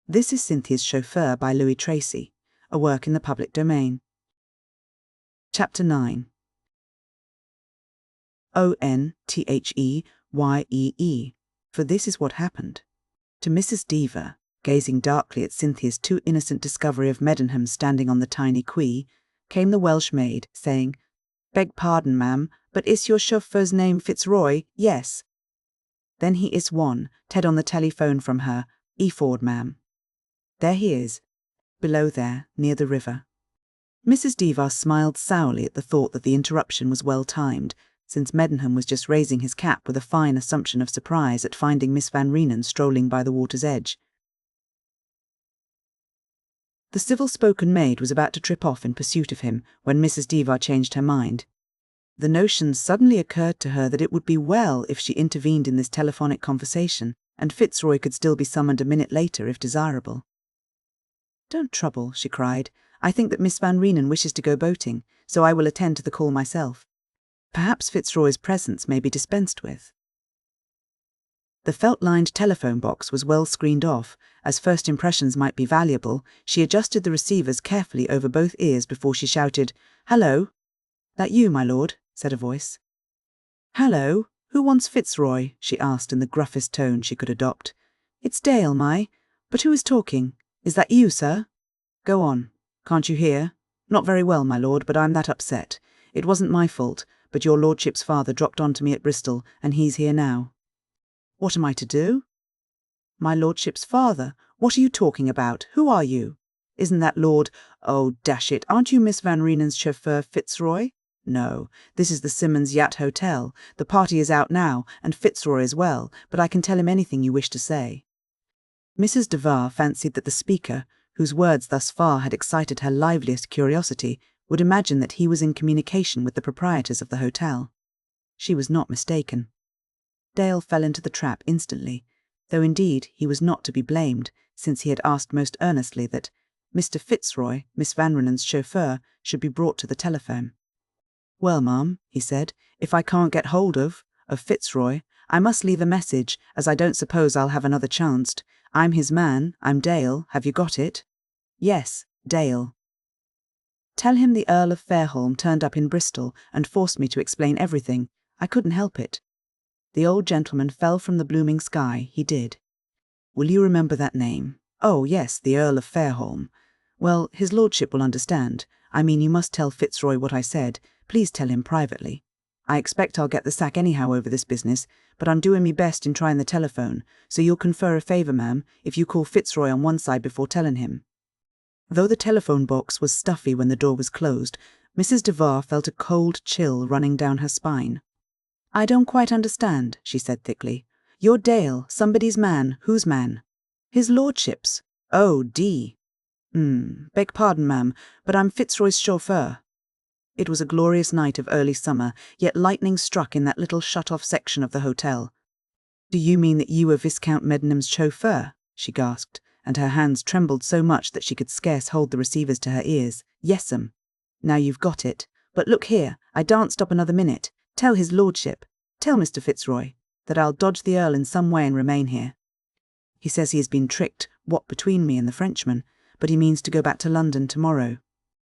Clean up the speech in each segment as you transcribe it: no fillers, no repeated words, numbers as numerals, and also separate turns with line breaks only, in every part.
This is Cynthia's Chauffeur by Louis Tracy, a work in the public domain. Chapter 9. Ontheyee, for this is what happened. To Mrs. Devar, gazing darkly at Cynthia's too innocent discovery of Meddenham standing on the tiny quay, came the Welsh maid, saying, "Beg pardon, ma'am, but is your chauffeur's name Fitzroy? Yes." Then he is one, Ted on the telephone from her, Eford, ma'am. There he is, below there, near the river. Mrs. Devar smiled sourly at the thought that the interruption was well timed, since Meddenham was just raising his cap with a fine assumption of surprise at finding Miss Van Reenen strolling by the water's edge. The civil-spoken maid was about to trip off in pursuit of him when Mrs. Devar changed her mind. The notion suddenly occurred to her that it would be well if she intervened in this telephonic conversation, and Fitzroy could still be summoned a minute later if desirable. "Don't trouble," she cried. "I think that Miss Van Reenen wishes to go boating, so I will attend to the call myself. Perhaps Fitzroy's presence may be dispensed with." The felt-lined telephone box was well screened off. As first impressions might be valuable, she adjusted the receivers carefully over both ears before she shouted, "Hello." "That you, my lord?" said a voice. "Hello, who wants Fitzroy?" she asked in the gruffest tone she could adopt. "It's Dale, but who is talking? Is that you, sir?" "Go on. Can't you hear?" "Not very well, my lord, but I'm that upset. It wasn't my fault, but your lordship's father dropped on to me at Bristol, and he's here now." "What am I to do?" "My lordship's father? What are you talking about? Who are you? Isn't that Lord— Oh, dash it, aren't you Miss Van Reenen's chauffeur, Fitzroy?" "No, this is the Simmons Yacht Hotel. The party is out now, and Fitzroy as well, but I can tell him anything you wish to say." Mrs. Devar fancied that the speaker, whose words thus far had excited her liveliest curiosity, would imagine that he was in communication with the proprietors of the hotel. She was not mistaken. Dale fell into the trap instantly, though indeed he was not to be blamed, since he had asked most earnestly that Mr. Fitzroy, Miss Van Reenen's chauffeur, should be brought to the telephone. "Well, ma'am," he said, "if I can't get hold of Fitzroy, I must leave a message, as I don't suppose I'll have another chance. I'm his man, I'm Dale, have you got it?" "Yes, Dale." "Tell him the Earl of Fairholme turned up in Bristol and forced me to explain everything. I couldn't help it." The old gentleman fell from the blooming sky, he did. "Will you remember that name?" "Oh, yes, the Earl of Fairholme. Well, his lordship will understand. I mean, you must tell Fitzroy what I said. Please tell him privately. I expect I'll get the sack anyhow over this business, but I'm doing me best in trying the telephone, so you'll confer a favour, ma'am, if you call Fitzroy on one side before telling him." Though the telephone box was stuffy when the door was closed, Mrs. Devar felt a cold chill running down her spine. "I don't quite understand," she said thickly. "You're Dale, somebody's man. Whose man?" "His lordship's." "Oh, Beg pardon, ma'am, but I'm Fitzroy's chauffeur." It was a glorious night of early summer, yet lightning struck in that little shut-off section of the hotel. "Do you mean that you were Viscount Meddenham's chauffeur?" she gasped, and her hands trembled so much that she could scarce hold the receivers to her ears. "Yes'm." "Now you've got it. But look here, I daren't stop another minute. Tell his lordship, tell Mr. Fitzroy, that I'll dodge the Earl in some way and remain here. He says he has been tricked, what between me and the Frenchman, but he means to go back to London tomorrow.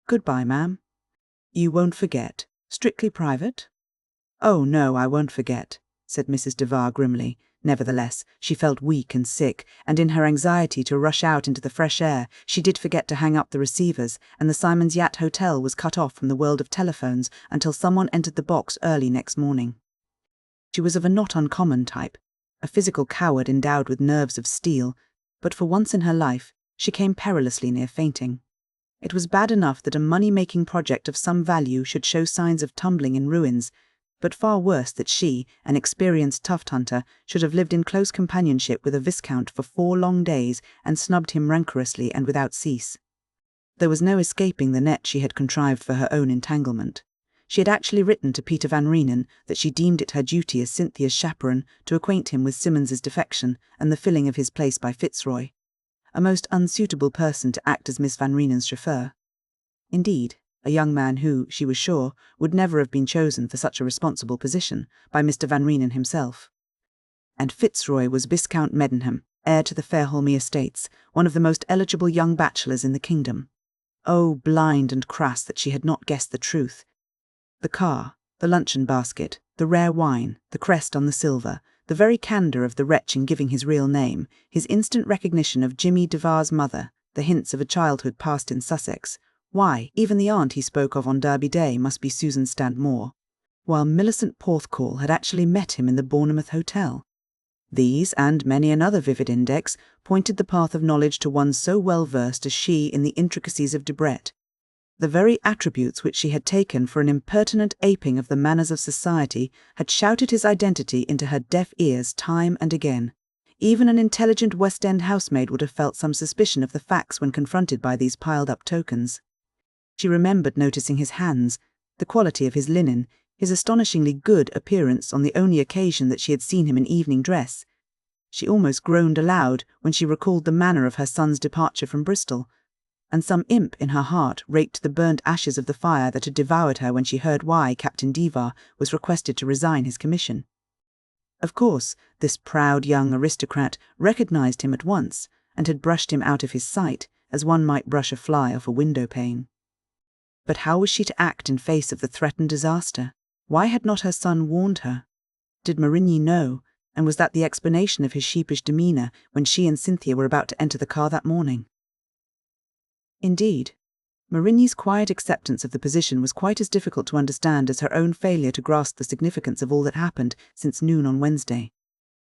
Goodbye, ma'am." "You won't forget? Strictly private?" "Oh, no, I won't forget," said Mrs. Devar grimly. Nevertheless, she felt weak and sick, and in her anxiety to rush out into the fresh air, she did forget to hang up the receivers, and the Simmons Yacht Hotel was cut off from the world of telephones until someone entered the box early next morning. She was of a not uncommon type, a physical coward endowed with nerves of steel, but for once in her life, she came perilously near fainting. It was bad enough that a money-making project of some value should show signs of tumbling in ruins, but far worse that she, an experienced tuft hunter, should have lived in close companionship with a viscount for 4 long days and snubbed him rancorously and without cease. There was no escaping the net she had contrived for her own entanglement. She had actually written to Peter Van Reenen that she deemed it her duty as Cynthia's chaperone to acquaint him with Simmons's defection and the filling of his place by Fitzroy. A most unsuitable person to act as Miss Van Reenen's chauffeur. Indeed, a young man who, she was sure, would never have been chosen for such a responsible position by Mr. Van Reenen himself. And Fitzroy was Viscount Meddenham, heir to the Fairholme estates, one of the most eligible young bachelors in the kingdom. Oh, blind and crass that she had not guessed the truth. The car, the luncheon basket, the rare wine, the crest on the silver, the very candour of the wretch in giving his real name, his instant recognition of Jimmy Devar's mother, the hints of a childhood passed in Sussex. Why, even the aunt he spoke of on Derby Day must be Susan Stanmore, while Millicent Porthcawl had actually met him in the Bournemouth Hotel. These, and many another vivid index, pointed the path of knowledge to one so well versed as she in the intricacies of Debrett. The very attributes which she had taken for an impertinent aping of the manners of society had shouted his identity into her deaf ears time and again. Even an intelligent West End housemaid would have felt some suspicion of the facts when confronted by these piled-up tokens. She remembered noticing his hands, the quality of his linen, his astonishingly good appearance on the only occasion that she had seen him in evening dress. She almost groaned aloud when she recalled the manner of her son's departure from Bristol, and some imp in her heart raked the burnt ashes of the fire that had devoured her when she heard why Captain Devar was requested to resign his commission. Of course, this proud young aristocrat recognised him at once, and had brushed him out of his sight, as one might brush a fly off a window pane. But how was she to act in face of the threatened disaster? Why had not her son warned her? Did Marigny know, and was that the explanation of his sheepish demeanour when she and Cynthia were about to enter the car that morning? Indeed, Marigny's quiet acceptance of the position was quite as difficult to understand as her own failure to grasp the significance of all that happened since noon on Wednesday.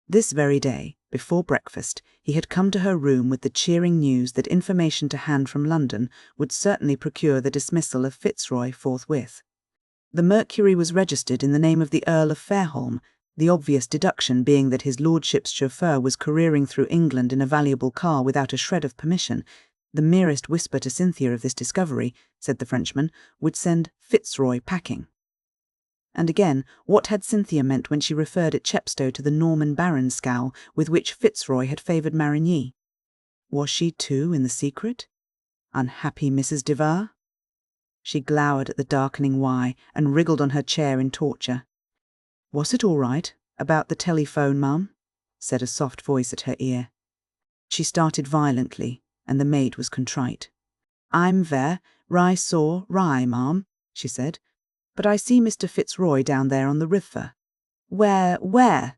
This very day, before breakfast, he had come to her room with the cheering news that information to hand from London would certainly procure the dismissal of Fitzroy forthwith. The Mercury was registered in the name of the Earl of Fairholme, the obvious deduction being that his lordship's chauffeur was careering through England in a valuable car without a shred of permission. The merest whisper to Cynthia of this discovery, said the Frenchman, would send Fitzroy packing. And again, what had Cynthia meant when she referred at Chepstow to the Norman baron scowl with which Fitzroy had favoured Marigny? Was she too in the secret? Unhappy Mrs. Devar? She glowered at the darkening Y and wriggled on her chair in torture. "Was it all right, about the telephone, ma'am?" said a soft voice at her ear. She started violently, and the maid was contrite. "I'm there, rye saw, rye, ma'am," she said, "but I see Mr. Fitzroy down there on the river." Where?"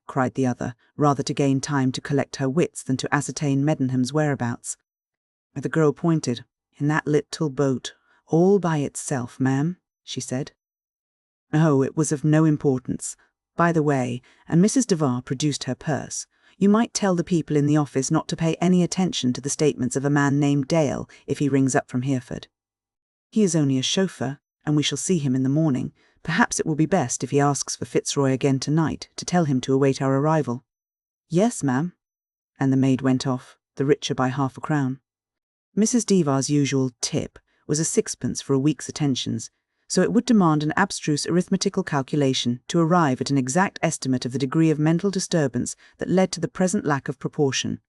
cried the other, rather to gain time to collect her wits than to ascertain Meddenham's whereabouts. The girl pointed. "In that little boat, all by itself, ma'am," she said. "Oh, it was of no importance. By the way," and Mrs. Devar produced her purse, "you might tell the people in the office not to pay any attention to the statements of a man named Dale if he rings up from Hereford. He is only a chauffeur, and we shall see him in the morning. Perhaps it will be best if he asks for Fitzroy again tonight to tell him to await our arrival." "Yes, ma'am." And the maid went off, the richer by half a crown. Mrs. Devar's usual tip was a sixpence for a week's attentions, so it would demand an abstruse arithmetical calculation to arrive at an exact estimate of the degree of mental disturbance that led to the present lack of proportion.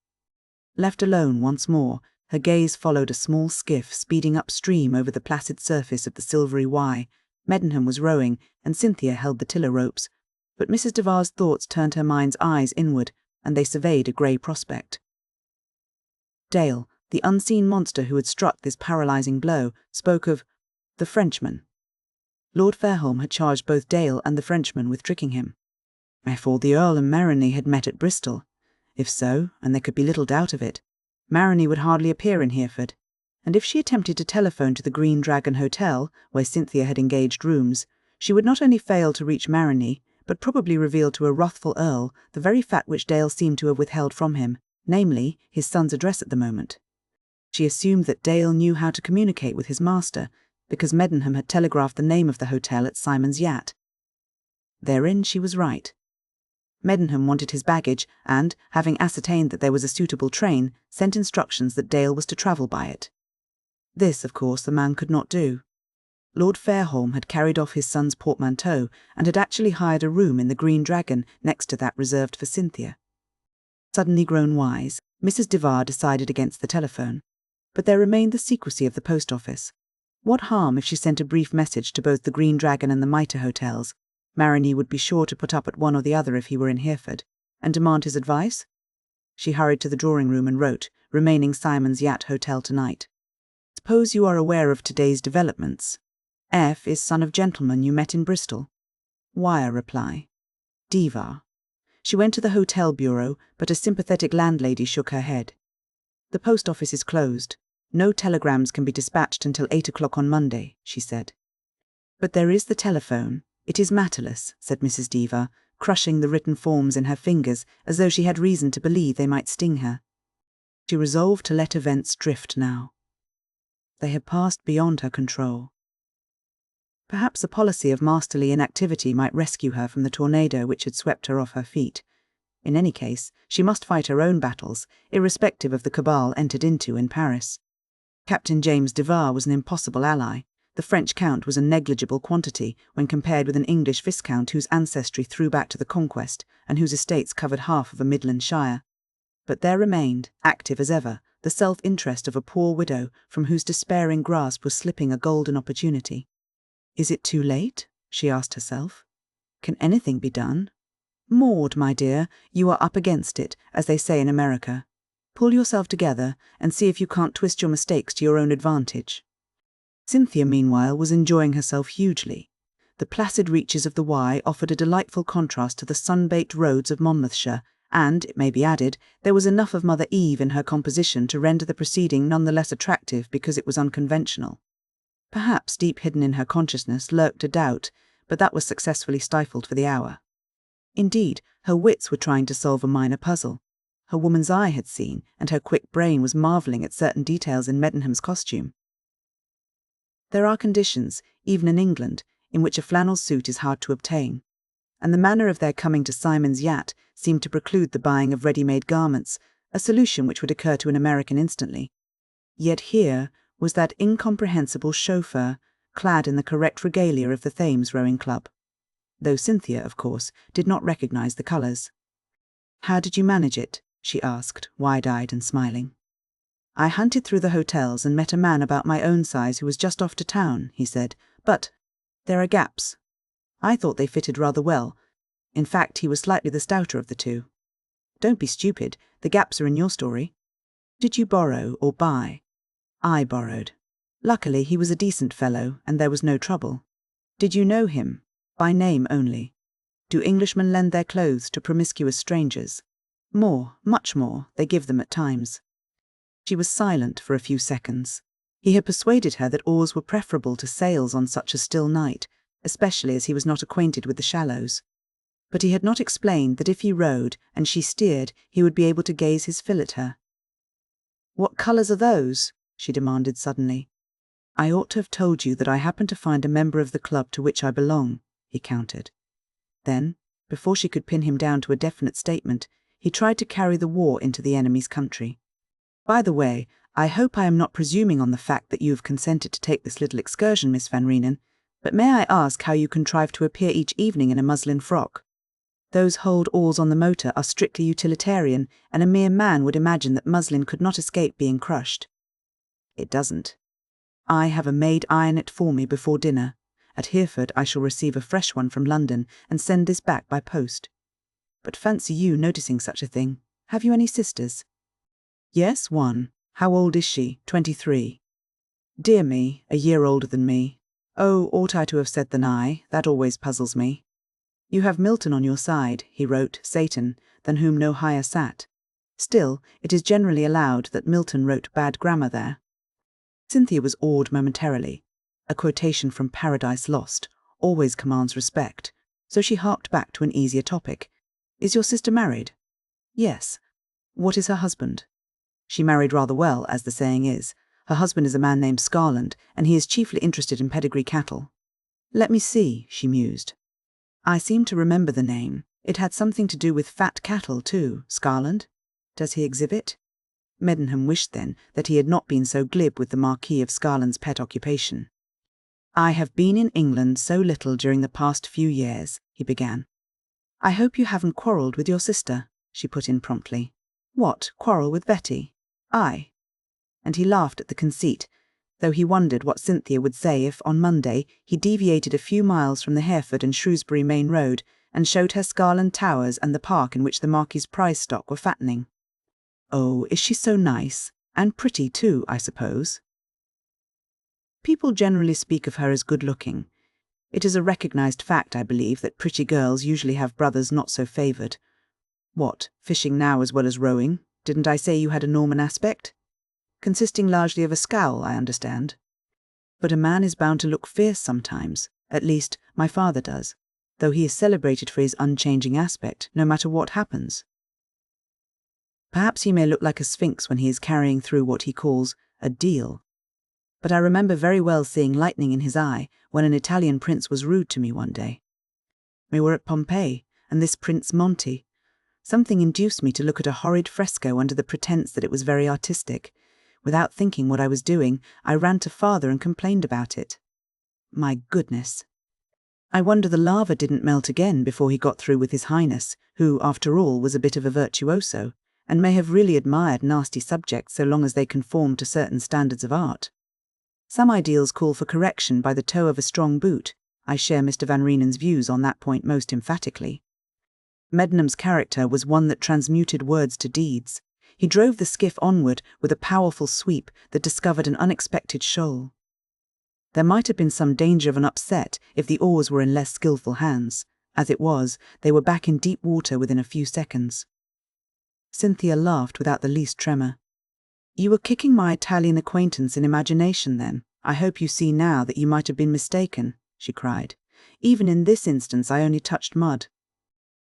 Left alone once more, her gaze followed a small skiff speeding upstream over the placid surface of the silvery Wye. Meddenham was rowing, and Cynthia held the tiller ropes, but Mrs. Devar's thoughts turned her mind's eyes inward, and they surveyed a grey prospect. Dale, the unseen monster who had struck this paralysing blow, spoke of the Frenchman. Lord Fairholme had charged both Dale and the Frenchman with tricking him. I thought the Earl and Marigny had met at Bristol. If so, and there could be little doubt of it, Marigny would hardly appear in Hereford, and if she attempted to telephone to the Green Dragon Hotel, where Cynthia had engaged rooms, she would not only fail to reach Marigny, but probably reveal to a wrathful Earl the very fact which Dale seemed to have withheld from him, namely, his son's address at the moment. She assumed that Dale knew how to communicate with his master, because Meddenham had telegraphed the name of the hotel at Simon's Yacht. Therein she was right. Meddenham wanted his baggage and, having ascertained that there was a suitable train, sent instructions that Dale was to travel by it. This, of course, the man could not do. Lord Fairholme had carried off his son's portmanteau and had actually hired a room in the Green Dragon next to that reserved for Cynthia. Suddenly grown wise, Mrs. Devar decided against the telephone. But there remained the secrecy of the post office. What harm if she sent a brief message to both the Green Dragon and the Mitre hotels? Marigny would be sure to put up at one or the other if he were in Hereford, and demand his advice? She hurried to the drawing room and wrote, "Remaining Simon's Yacht Hotel tonight. Suppose you are aware of today's developments. F is son of gentleman you met in Bristol." Wire reply. Devar. She went to the hotel bureau, but a sympathetic landlady shook her head. "The post office is closed. No telegrams can be dispatched until 8 o'clock on Monday," she said. "But there is the telephone. It is matterless," said Mrs. Devar, crushing the written forms in her fingers as though she had reason to believe they might sting her. She resolved to let events drift now. They had passed beyond her control. Perhaps a policy of masterly inactivity might rescue her from the tornado which had swept her off her feet. In any case, she must fight her own battles, irrespective of the cabal entered into in Paris. Captain James Devar was an impossible ally. The French count was a negligible quantity when compared with an English viscount whose ancestry threw back to the Conquest and whose estates covered half of a Midland shire. But there remained, active as ever, the self-interest of a poor widow from whose despairing grasp was slipping a golden opportunity. "Is it too late?" she asked herself. "Can anything be done? Maud, my dear, you are up against it, as they say in America. Pull yourself together and see if you can't twist your mistakes to your own advantage." Cynthia, meanwhile, was enjoying herself hugely. The placid reaches of the Wye offered a delightful contrast to the sun-baked roads of Monmouthshire, and, it may be added, there was enough of Mother Eve in her composition to render the proceeding none the less attractive because it was unconventional. Perhaps deep hidden in her consciousness lurked a doubt, but that was successfully stifled for the hour. Indeed, her wits were trying to solve a minor puzzle. Her woman's eye had seen, and her quick brain was marvelling at certain details in Meddenham's costume. There are conditions, even in England, in which a flannel suit is hard to obtain, and the manner of their coming to Simon's yacht seemed to preclude the buying of ready-made garments, a solution which would occur to an American instantly. Yet here was that incomprehensible chauffeur, clad in the correct regalia of the Thames Rowing Club, though Cynthia, of course, did not recognize the colours. "How did you manage it?" she asked, wide-eyed and smiling. "I hunted through the hotels and met a man about my own size who was just off to town," he said, "but there are gaps. I thought they fitted rather well. In fact, he was slightly the stouter of the two. Don't be stupid, the gaps are in your story. Did you borrow or buy?" "I borrowed. Luckily, he was a decent fellow, and there was no trouble." "Did you know him? By name only. Do Englishmen lend their clothes to promiscuous strangers?" "More, much more, they give them at times." She was silent for a few seconds. He had persuaded her that oars were preferable to sails on such a still night, especially as he was not acquainted with the shallows. But he had not explained that if he rowed and she steered, he would be able to gaze his fill at her. "What colours are those?" she demanded suddenly. "I ought to have told you that I happen to find a member of the club to which I belong," he countered. Then, before she could pin him down to a definite statement, he tried to carry the war into the enemy's country. "By the way, I hope I am not presuming on the fact that you have consented to take this little excursion, Miss Van Reenen, but may I ask how you contrive to appear each evening in a muslin frock? Those hold-alls on the motor are strictly utilitarian, and a mere man would imagine that muslin could not escape being crushed. It doesn't. I have a maid iron it for me before dinner. At Hereford I shall receive a fresh one from London and send this back by post. But fancy you noticing such a thing. Have you any sisters?" "Yes, one. How old is she?" 23. "Dear me, a year older than me. Oh, ought I to have said than I? That always puzzles me." "You have Milton on your side," he wrote, Satan, than whom no higher sat. Still, it is generally allowed that Milton wrote bad grammar there. Cynthia was awed momentarily. A quotation from Paradise Lost always commands respect, so she harked back to an easier topic. "Is your sister married?" "Yes." "What is her husband?" "She married rather well, as the saying is. Her husband is a man named Scarland, and he is chiefly interested in pedigree cattle." "Let me see," she mused. "I seem to remember the name. It had something to do with fat cattle, too. Scarland? Does he exhibit?" Meddenham wished, then, that he had not been so glib with the Marquis of Scarland's pet occupation. "I have been in England so little during the past few years," he began. "I hope you haven't quarrelled with your sister," she put in promptly. "What, quarrel with Betty?" "Aye." And he laughed at the conceit, though he wondered what Cynthia would say if, on Monday, he deviated a few miles from the Hereford and Shrewsbury main road and showed her Scarland Towers and the park in which the Marquis's prize stock were fattening. Oh, is she so nice? And pretty too, I suppose. People generally speak of her as good-looking. It is a recognized fact, I believe, that pretty girls usually have brothers not so favoured. What, fishing now as well as rowing? Didn't I say you had a Norman aspect? Consisting largely of a scowl, I understand. But a man is bound to look fierce sometimes. At least, my father does, though he is celebrated for his unchanging aspect, no matter what happens. Perhaps he may look like a sphinx when he is carrying through what he calls a deal. But I remember very well seeing lightning in his eye when an Italian prince was rude to me one day. We were at Pompeii, and this Prince Monti. Something induced me to look at a horrid fresco under the pretence that it was very artistic. Without thinking what I was doing, I ran to father and complained about it. My goodness. I wonder the lava didn't melt again before he got through with His Highness, who, after all, was a bit of a virtuoso, and may have really admired nasty subjects so long as they conformed to certain standards of art. Some ideals call for correction by the toe of a strong boot. I share Mr. Van Reenen's views on that point most emphatically. Meddenham's character was one that transmuted words to deeds. He drove the skiff onward with a powerful sweep that discovered an unexpected shoal. There might have been some danger of an upset if the oars were in less skillful hands. As it was, they were back in deep water within a few seconds. Cynthia laughed without the least tremor. You were kicking my Italian acquaintance in imagination, then. I hope you see now that you might have been mistaken, she cried. Even in this instance I only touched mud.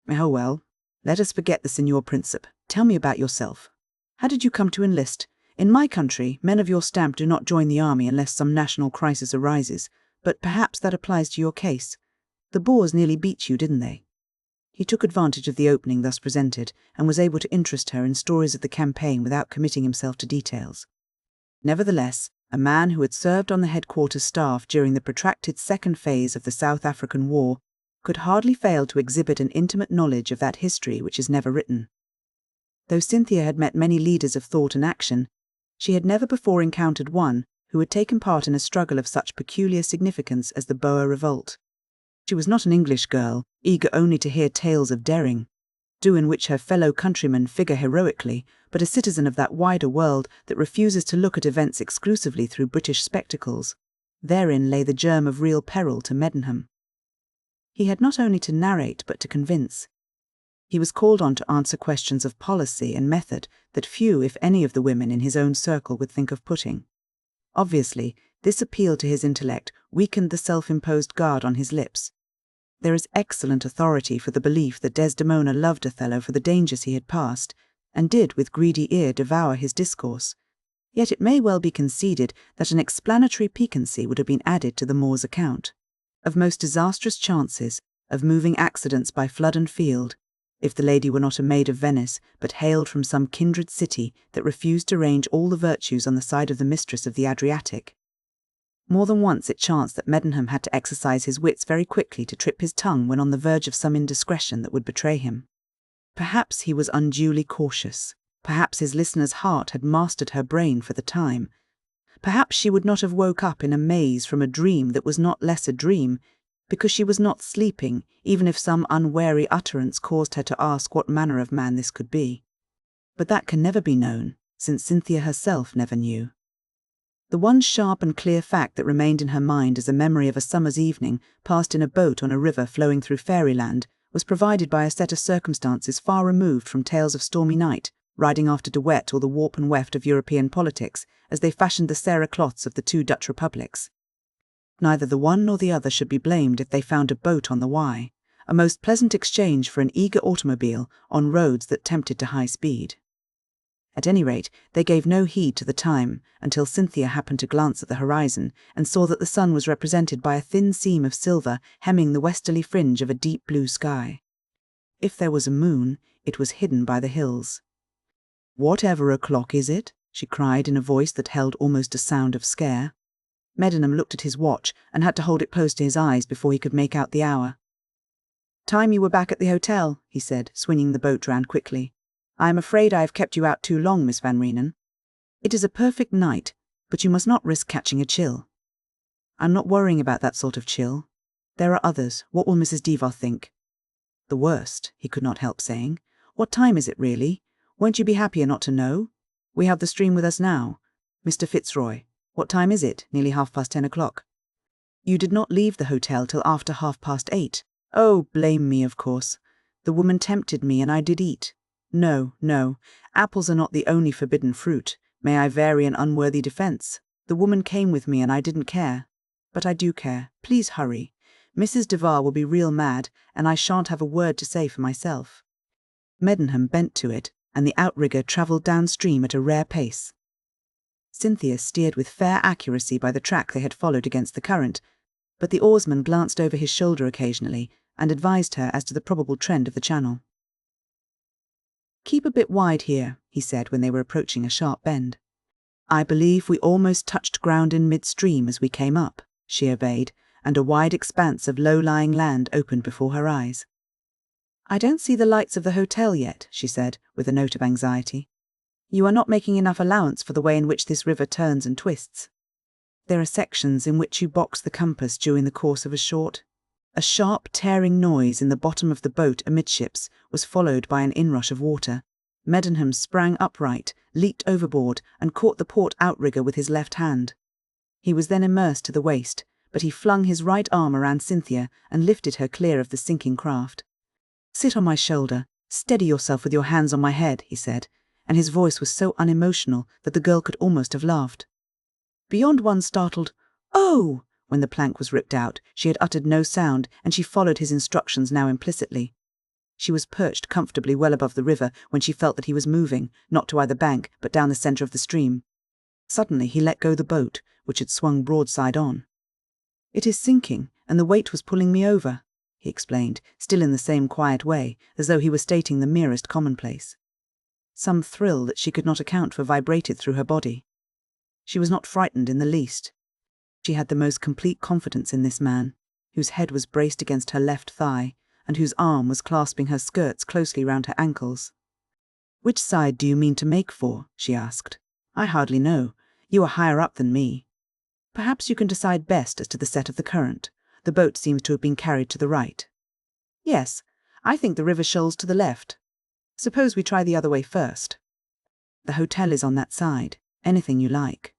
Oh well, let us forget the Signor Principe. Tell me about yourself. How did you come to enlist? In my country, men of your stamp do not join the army unless some national crisis arises, but perhaps that applies to your case. The Boers nearly beat you, didn't they? He took advantage of the opening thus presented, and was able to interest her in stories of the campaign without committing himself to details. Nevertheless, a man who had served on the headquarters staff during the protracted second phase of the South African War could hardly fail to exhibit an intimate knowledge of that history which is never written. Though Cynthia had met many leaders of thought and action, she had never before encountered one who had taken part in a struggle of such peculiar significance as the Boer Revolt. She was not an English girl, eager only to hear tales of daring, in which her fellow countrymen figure heroically, but a citizen of that wider world that refuses to look at events exclusively through British spectacles. Therein lay the germ of real peril to Meddenham. He had not only to narrate but to convince. He was called on to answer questions of policy and method that few, if any, of the women in his own circle would think of putting. Obviously, this appeal to his intellect weakened the self-imposed guard on his lips. There is excellent authority for the belief that Desdemona loved Othello for the dangers he had passed, and did with greedy ear devour his discourse. Yet it may well be conceded that an explanatory piquancy would have been added to the Moor's account, of most disastrous chances, of moving accidents by flood and field, if the lady were not a maid of Venice, but hailed from some kindred city that refused to range all the virtues on the side of the mistress of the Adriatic. More than once it chanced that Meddenham had to exercise his wits very quickly to trip his tongue when on the verge of some indiscretion that would betray him. Perhaps he was unduly cautious. Perhaps his listener's heart had mastered her brain for the time. Perhaps she would not have woke up in a maze from a dream that was not less a dream, because she was not sleeping, even if some unwary utterance caused her to ask what manner of man this could be. But that can never be known, since Cynthia herself never knew. The one sharp and clear fact that remained in her mind as a memory of a summer's evening passed in a boat on a river flowing through fairyland was provided by a set of circumstances far removed from tales of stormy night, riding after De Wet or the warp and weft of European politics, as they fashioned the cerecloths of the two Dutch republics. Neither the one nor the other should be blamed if they found a boat on the Wye, a most pleasant exchange for an eager automobile on roads that tempted to high speed. At any rate, they gave no heed to the time, until Cynthia happened to glance at the horizon and saw that the sun was represented by a thin seam of silver hemming the westerly fringe of a deep blue sky. If there was a moon, it was hidden by the hills. "Whatever o'clock is it?" she cried in a voice that held almost a sound of scare. Meddenham looked at his watch and had to hold it close to his eyes before he could make out the hour. "Time you were back at the hotel," he said, swinging the boat round quickly. "I am afraid I have kept you out too long, Miss Van Reenen. It is a perfect night, but you must not risk catching a chill." "I'm not worrying about that sort of chill. There are others. What will Mrs. Devar think?" "The worst," he could not help saying. "What time is it, really? Won't you be happier not to know? We have the stream with us now. Mr. Fitzroy, what time is it? Nearly 10:30. You did not leave the hotel till after 8:30. Oh, blame me, of course. The woman tempted me and I did eat. No, no, apples are not the only forbidden fruit. May I vary an unworthy defense? The woman came with me and I didn't care. But I do care. Please hurry. Mrs. Devar will be real mad, and I shan't have a word to say for myself. Meddenham bent to it, and the outrigger travelled downstream at a rare pace. Cynthia steered with fair accuracy by the track they had followed against the current, but the oarsman glanced over his shoulder occasionally and advised her as to the probable trend of the channel. "Keep a bit wide here," he said when they were approaching a sharp bend. "I believe we almost touched ground in midstream as we came up," she obeyed, and a wide expanse of low-lying land opened before her eyes. "I don't see the lights of the hotel yet," she said, with a note of anxiety. "You are not making enough allowance for the way in which this river turns and twists. There are sections in which you box the compass during the course of a short." A sharp tearing noise in the bottom of the boat amidships was followed by an inrush of water. Meddenham sprang upright, leaped overboard, and caught the port outrigger with his left hand. He was then immersed to the waist, but he flung his right arm around Cynthia and lifted her clear of the sinking craft. "Sit on my shoulder, steady yourself with your hands on my head," he said, and his voice was so unemotional that the girl could almost have laughed. Beyond one startled "Oh!" when the plank was ripped out, she had uttered no sound, and she followed his instructions now implicitly. She was perched comfortably well above the river when she felt that he was moving, not to either bank, but down the centre of the stream. Suddenly he let go the boat, which had swung broadside on. "It is sinking, and the weight was pulling me over," he explained, still in the same quiet way, as though he were stating the merest commonplace. Some thrill that she could not account for vibrated through her body. She was not frightened in the least. She had the most complete confidence in this man, whose head was braced against her left thigh, and whose arm was clasping her skirts closely round her ankles. "Which side do you mean to make for?" she asked. "I hardly know. You are higher up than me. Perhaps you can decide best as to the set of the current. The boat seems to have been carried to the right." "Yes, I think the river shoals to the left. Suppose we try the other way first." "The hotel is on that side. Anything you like."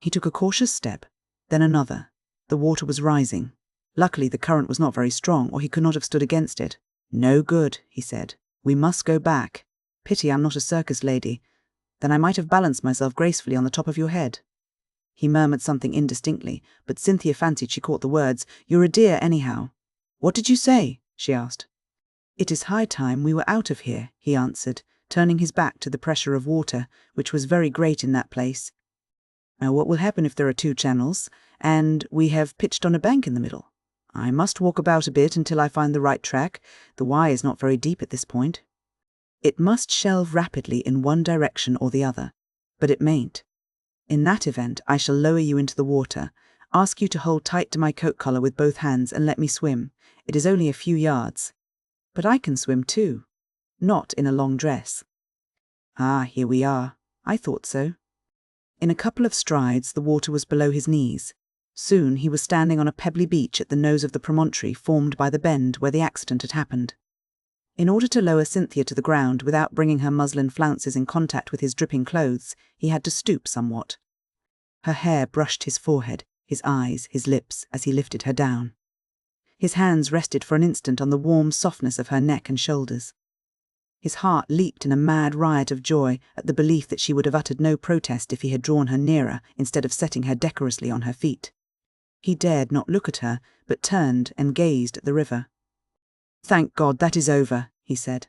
He took a cautious step, then another. The water was rising. Luckily the current was not very strong, or he could not have stood against it. "No good," he said. "We must go back. Pity I'm not a circus lady. Then I might have balanced myself gracefully on the top of your head." He murmured something indistinctly, but Cynthia fancied she caught the words. "You're a dear, anyhow." "What did you say?" she asked. "It is high time we were out of here," he answered, turning his back to the pressure of water, which was very great in that place. "Now what will happen if there are two channels, and we have pitched on a bank in the middle? I must walk about a bit until I find the right track. The Wye is not very deep at this point. It must shelve rapidly in one direction or the other, but it mayn't. In that event I shall lower you into the water, ask you to hold tight to my coat collar with both hands and let me swim. It is only a few yards. But I can swim too. Not in a long dress." "Ah, here we are. I thought so." In a couple of strides the water was below his knees. Soon he was standing on a pebbly beach at the nose of the promontory formed by the bend where the accident had happened. In order to lower Cynthia to the ground without bringing her muslin flounces in contact with his dripping clothes, he had to stoop somewhat. Her hair brushed his forehead, his eyes, his lips, as he lifted her down. His hands rested for an instant on the warm softness of her neck and shoulders. His heart leaped in a mad riot of joy at the belief that she would have uttered no protest if he had drawn her nearer instead of setting her decorously on her feet. He dared not look at her, but turned and gazed at the river. "Thank God, that is over," he said.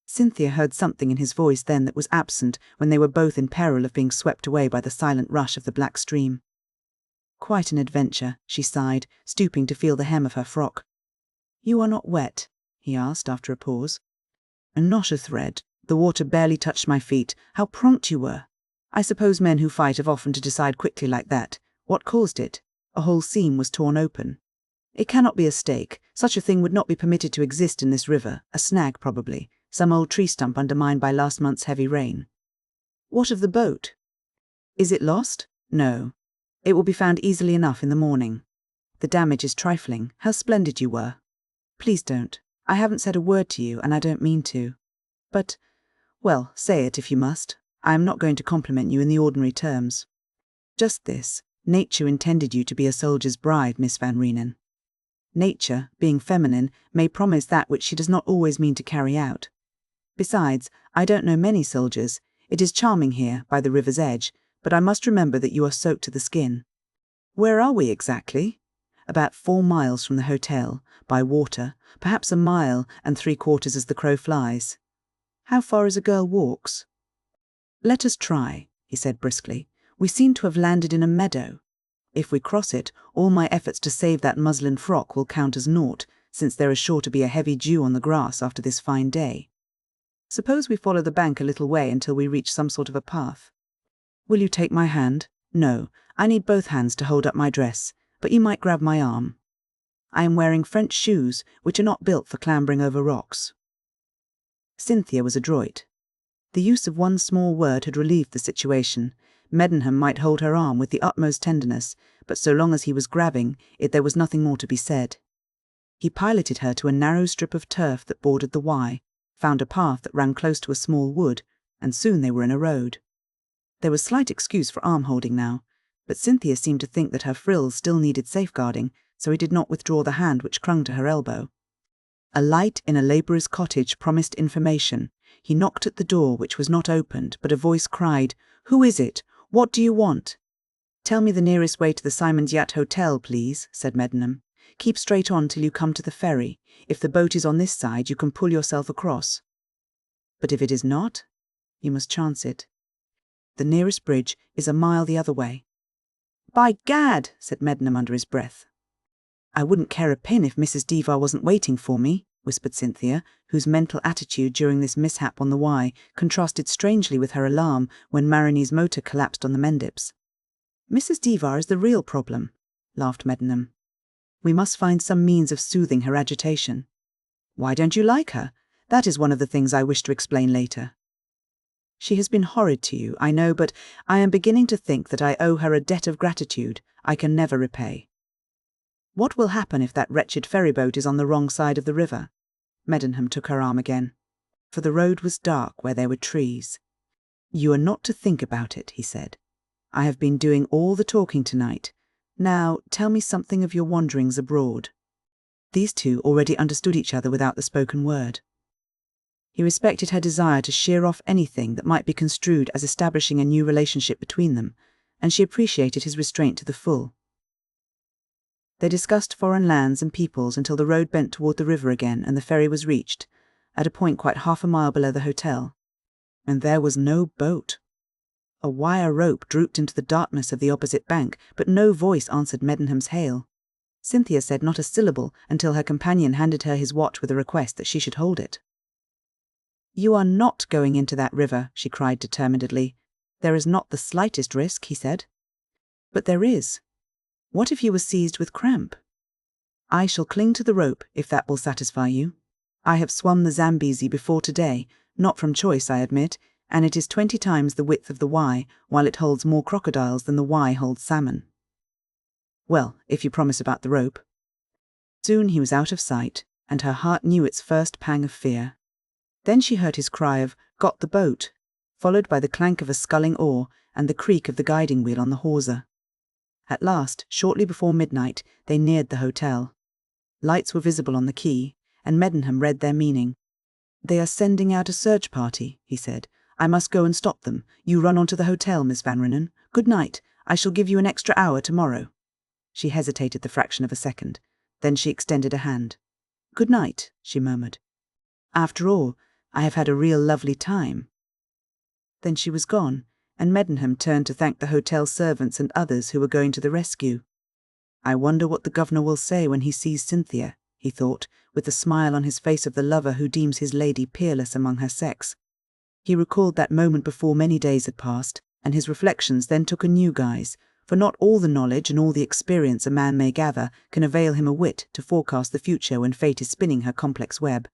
Cynthia heard something in his voice then that was absent when they were both in peril of being swept away by the silent rush of the black stream. "Quite an adventure," she sighed, stooping to feel the hem of her frock. "You are not wet?" he asked after a pause. "Not a thread. The water barely touched my feet. How prompt you were! I suppose men who fight have often to decide quickly like that. What caused it? A whole seam was torn open. It cannot be a stake. Such a thing would not be permitted to exist in this river. A snag, probably. Some old tree stump undermined by last month's heavy rain." "What of the boat?" "Is it lost? No. It will be found easily enough in the morning. The damage is trifling. How splendid you were." "Please don't. I haven't said a word to you, and I don't mean to. But Well, say it if you must. I am not going to compliment you in the ordinary terms. Just this, nature intended you to be a soldier's bride, Miss Van Reenen. Nature, being feminine, may promise that which she does not always mean to carry out. Besides, I don't know many soldiers. It is charming here, by the river's edge, but I must remember that you are soaked to the skin. Where are we exactly? About 4 miles from the hotel, by water, perhaps 1 mile and 3/4 as the crow flies. How far as a girl walks? Let us try, he said briskly. We seem to have landed in a meadow. If we cross it, all my efforts to save that muslin frock will count as naught, since there is sure to be a heavy dew on the grass after this fine day. Suppose we follow the bank a little way until we reach some sort of a path. Will you take my hand? No, I need both hands to hold up my dress, but you might grab my arm. I am wearing French shoes, which are not built for clambering over rocks. Cynthia was adroit. The use of one small word had relieved the situation. Meddenham might hold her arm with the utmost tenderness, but so long as he was grabbing it, there was nothing more to be said. He piloted her to a narrow strip of turf that bordered the Wye, found a path that ran close to a small wood, and soon they were in a road. There was slight excuse for arm-holding now, but Cynthia seemed to think that her frills still needed safeguarding, so he did not withdraw the hand which clung to her elbow. A light in a labourer's cottage promised information. He knocked at the door, which was not opened, but a voice cried, "Who is it? What do you want?" "Tell me the nearest way to the Simon's Yacht Hotel, please," said Meddenham. "Keep straight on till you come to the ferry. If the boat is on this side, you can pull yourself across. But if it is not, you must chance it. The nearest bridge is 1 mile the other way." "By gad," said Meddenham under his breath. "I wouldn't care a pin if Mrs. Devar wasn't waiting for me," whispered Cynthia, whose mental attitude during this mishap on the Wye contrasted strangely with her alarm when Marinee's motor collapsed on the Mendips. "Mrs. Devar is the real problem," laughed Meddenham. "We must find some means of soothing her agitation." "Why don't you like her? That is one of the things I wish to explain later." "She has been horrid to you, I know, but I am beginning to think that I owe her a debt of gratitude I can never repay." "What will happen if that wretched ferryboat is on the wrong side of the river?" Meddenham took her arm again, for the road was dark where there were trees. "You are not to think about it," he said. "I have been doing all the talking tonight. Now tell me something of your wanderings abroad." These two already understood each other without the spoken word. He respected her desire to shear off anything that might be construed as establishing a new relationship between them, and she appreciated his restraint to the full. They discussed foreign lands and peoples until the road bent toward the river again and the ferry was reached, at a point quite 1/2 mile below the hotel. And there was no boat. A wire rope drooped into the darkness of the opposite bank, but no voice answered Meddenham's hail. Cynthia said not a syllable until her companion handed her his watch with a request that she should hold it. "You are not going into that river," she cried determinedly. "There is not the slightest risk," he said. "But there is. What if you were seized with cramp?" "I shall cling to the rope, if that will satisfy you. I have swum the Zambesi before today, not from choice, I admit, and it is 20 times the width of the Wye, while it holds more crocodiles than the Wye holds salmon." "Well, if you promise about the rope." Soon he was out of sight, and her heart knew its first pang of fear. Then she heard his cry of, "Got the boat," followed by the clank of a sculling oar and the creak of the guiding wheel on the hawser. At last, shortly before midnight, they neared the hotel. Lights were visible on the quay, and Meddenham read their meaning. "They are sending out a search party," he said. "I must go and stop them. You run on to the hotel, Miss Van Reenen. Good night. I shall give you an extra hour tomorrow." She hesitated the fraction of a second. Then she extended a hand. "Good night," she murmured. "After all, I have had a real lovely time." Then she was gone, and Meddenham turned to thank the hotel servants and others who were going to the rescue. "I wonder what the governor will say when he sees Cynthia," he thought, with the smile on his face of the lover who deems his lady peerless among her sex. He recalled that moment before many days had passed, and his reflections then took a new guise, for not all the knowledge and all the experience a man may gather can avail him a whit to forecast the future when fate is spinning her complex web.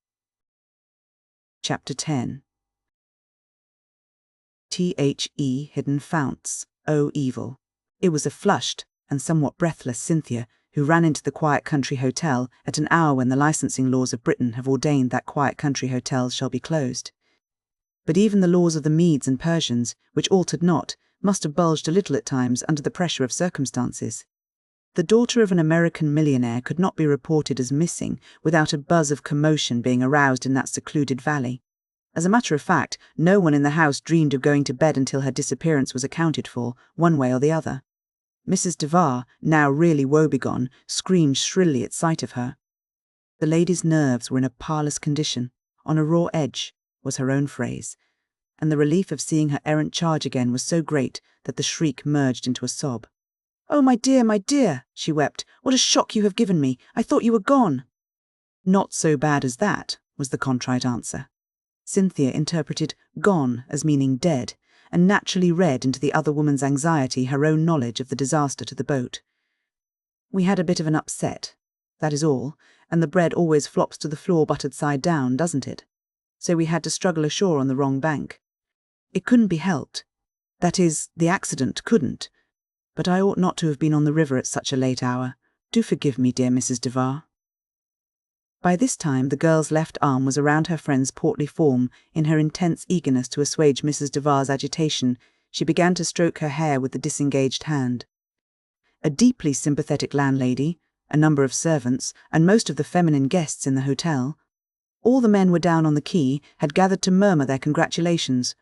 Chapter 10. Hidden founts, O evil. It was a flushed and somewhat breathless Cynthia who ran into the quiet country hotel at an hour when the licensing laws of Britain have ordained that quiet country hotels shall be closed. but even the laws of the Medes and Persians, which altered not, must have bulged a little at times under the pressure of circumstances. The daughter of an American millionaire could not be reported as missing without a buzz of commotion being aroused in that secluded valley. As a matter of fact, no one in the house dreamed of going to bed until her disappearance was accounted for, one way or the other. Mrs. Devar, now really woebegone, screamed shrilly at sight of her. The lady's nerves were in a parlous condition, on a raw edge, was her own phrase, and the relief of seeing her errant charge again was so great that the shriek merged into a sob. "Oh, my dear," she wept, "what a shock you have given me! I thought you were gone." "Not so bad as that," was the contrite answer. Cynthia interpreted "gone" as meaning dead, and naturally read into the other woman's anxiety her own knowledge of the disaster to the boat. "We had a bit of an upset, that is all, and the bread always flops to the floor buttered side down, doesn't it? So we had to struggle ashore on the wrong bank. It couldn't be helped. That is, the accident couldn't. But I ought not to have been on the river at such a late hour. Do forgive me, dear Mrs. Devar." By this time the girl's left arm was around her friend's portly form. In her intense eagerness to assuage Mrs. Devar's agitation, she began to stroke her hair with the disengaged hand. A deeply sympathetic landlady, a number of servants, and most of the feminine guests in the hotel, all the men were down on the quay, had gathered to murmur their congratulations.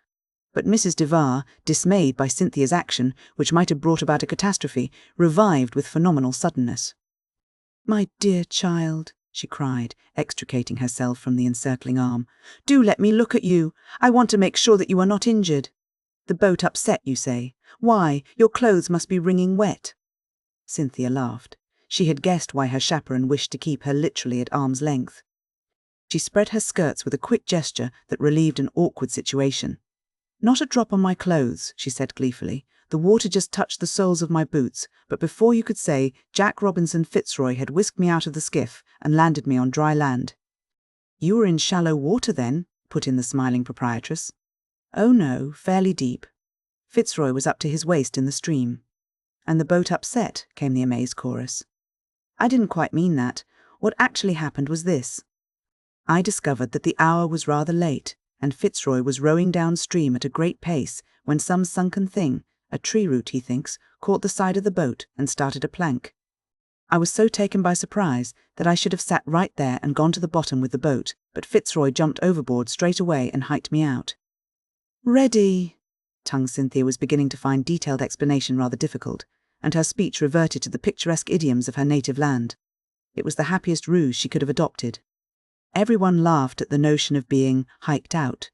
But Mrs. Devar, dismayed by Cynthia's action, which might have brought about a catastrophe, revived with phenomenal suddenness. "My dear child," she cried, extricating herself from the encircling arm, "do let me look at you. I want to make sure that you are not injured. The boat upset, you say. Why, your clothes must be wringing wet." Cynthia laughed. She had guessed why her chaperone wished to keep her literally at arm's length. She spread her skirts with a quick gesture that relieved an awkward situation. "Not a drop on my clothes," she said gleefully. "The water just touched the soles of my boots, but before you could say, Jack Robinson Fitzroy had whisked me out of the skiff and landed me on dry land." "You were in shallow water then," put in the smiling proprietress. "Oh no, fairly deep. Fitzroy was up to his waist in the stream." "And the boat upset," came the amazed chorus. "I didn't quite mean that. What actually happened was this. I discovered that the hour was rather late, and Fitzroy was rowing downstream at a great pace when some sunken thing, a tree root he thinks, caught the side of the boat and started a plank. I was so taken by surprise that I should have sat right there and gone to the bottom with the boat, but Fitzroy jumped overboard straight away and hiked me out." "Ready!" Tongue Cynthia was beginning to find detailed explanation rather difficult, and her speech reverted to the picturesque idioms of her native land. It was the happiest ruse she could have adopted. Everyone laughed at the notion of being hiked out.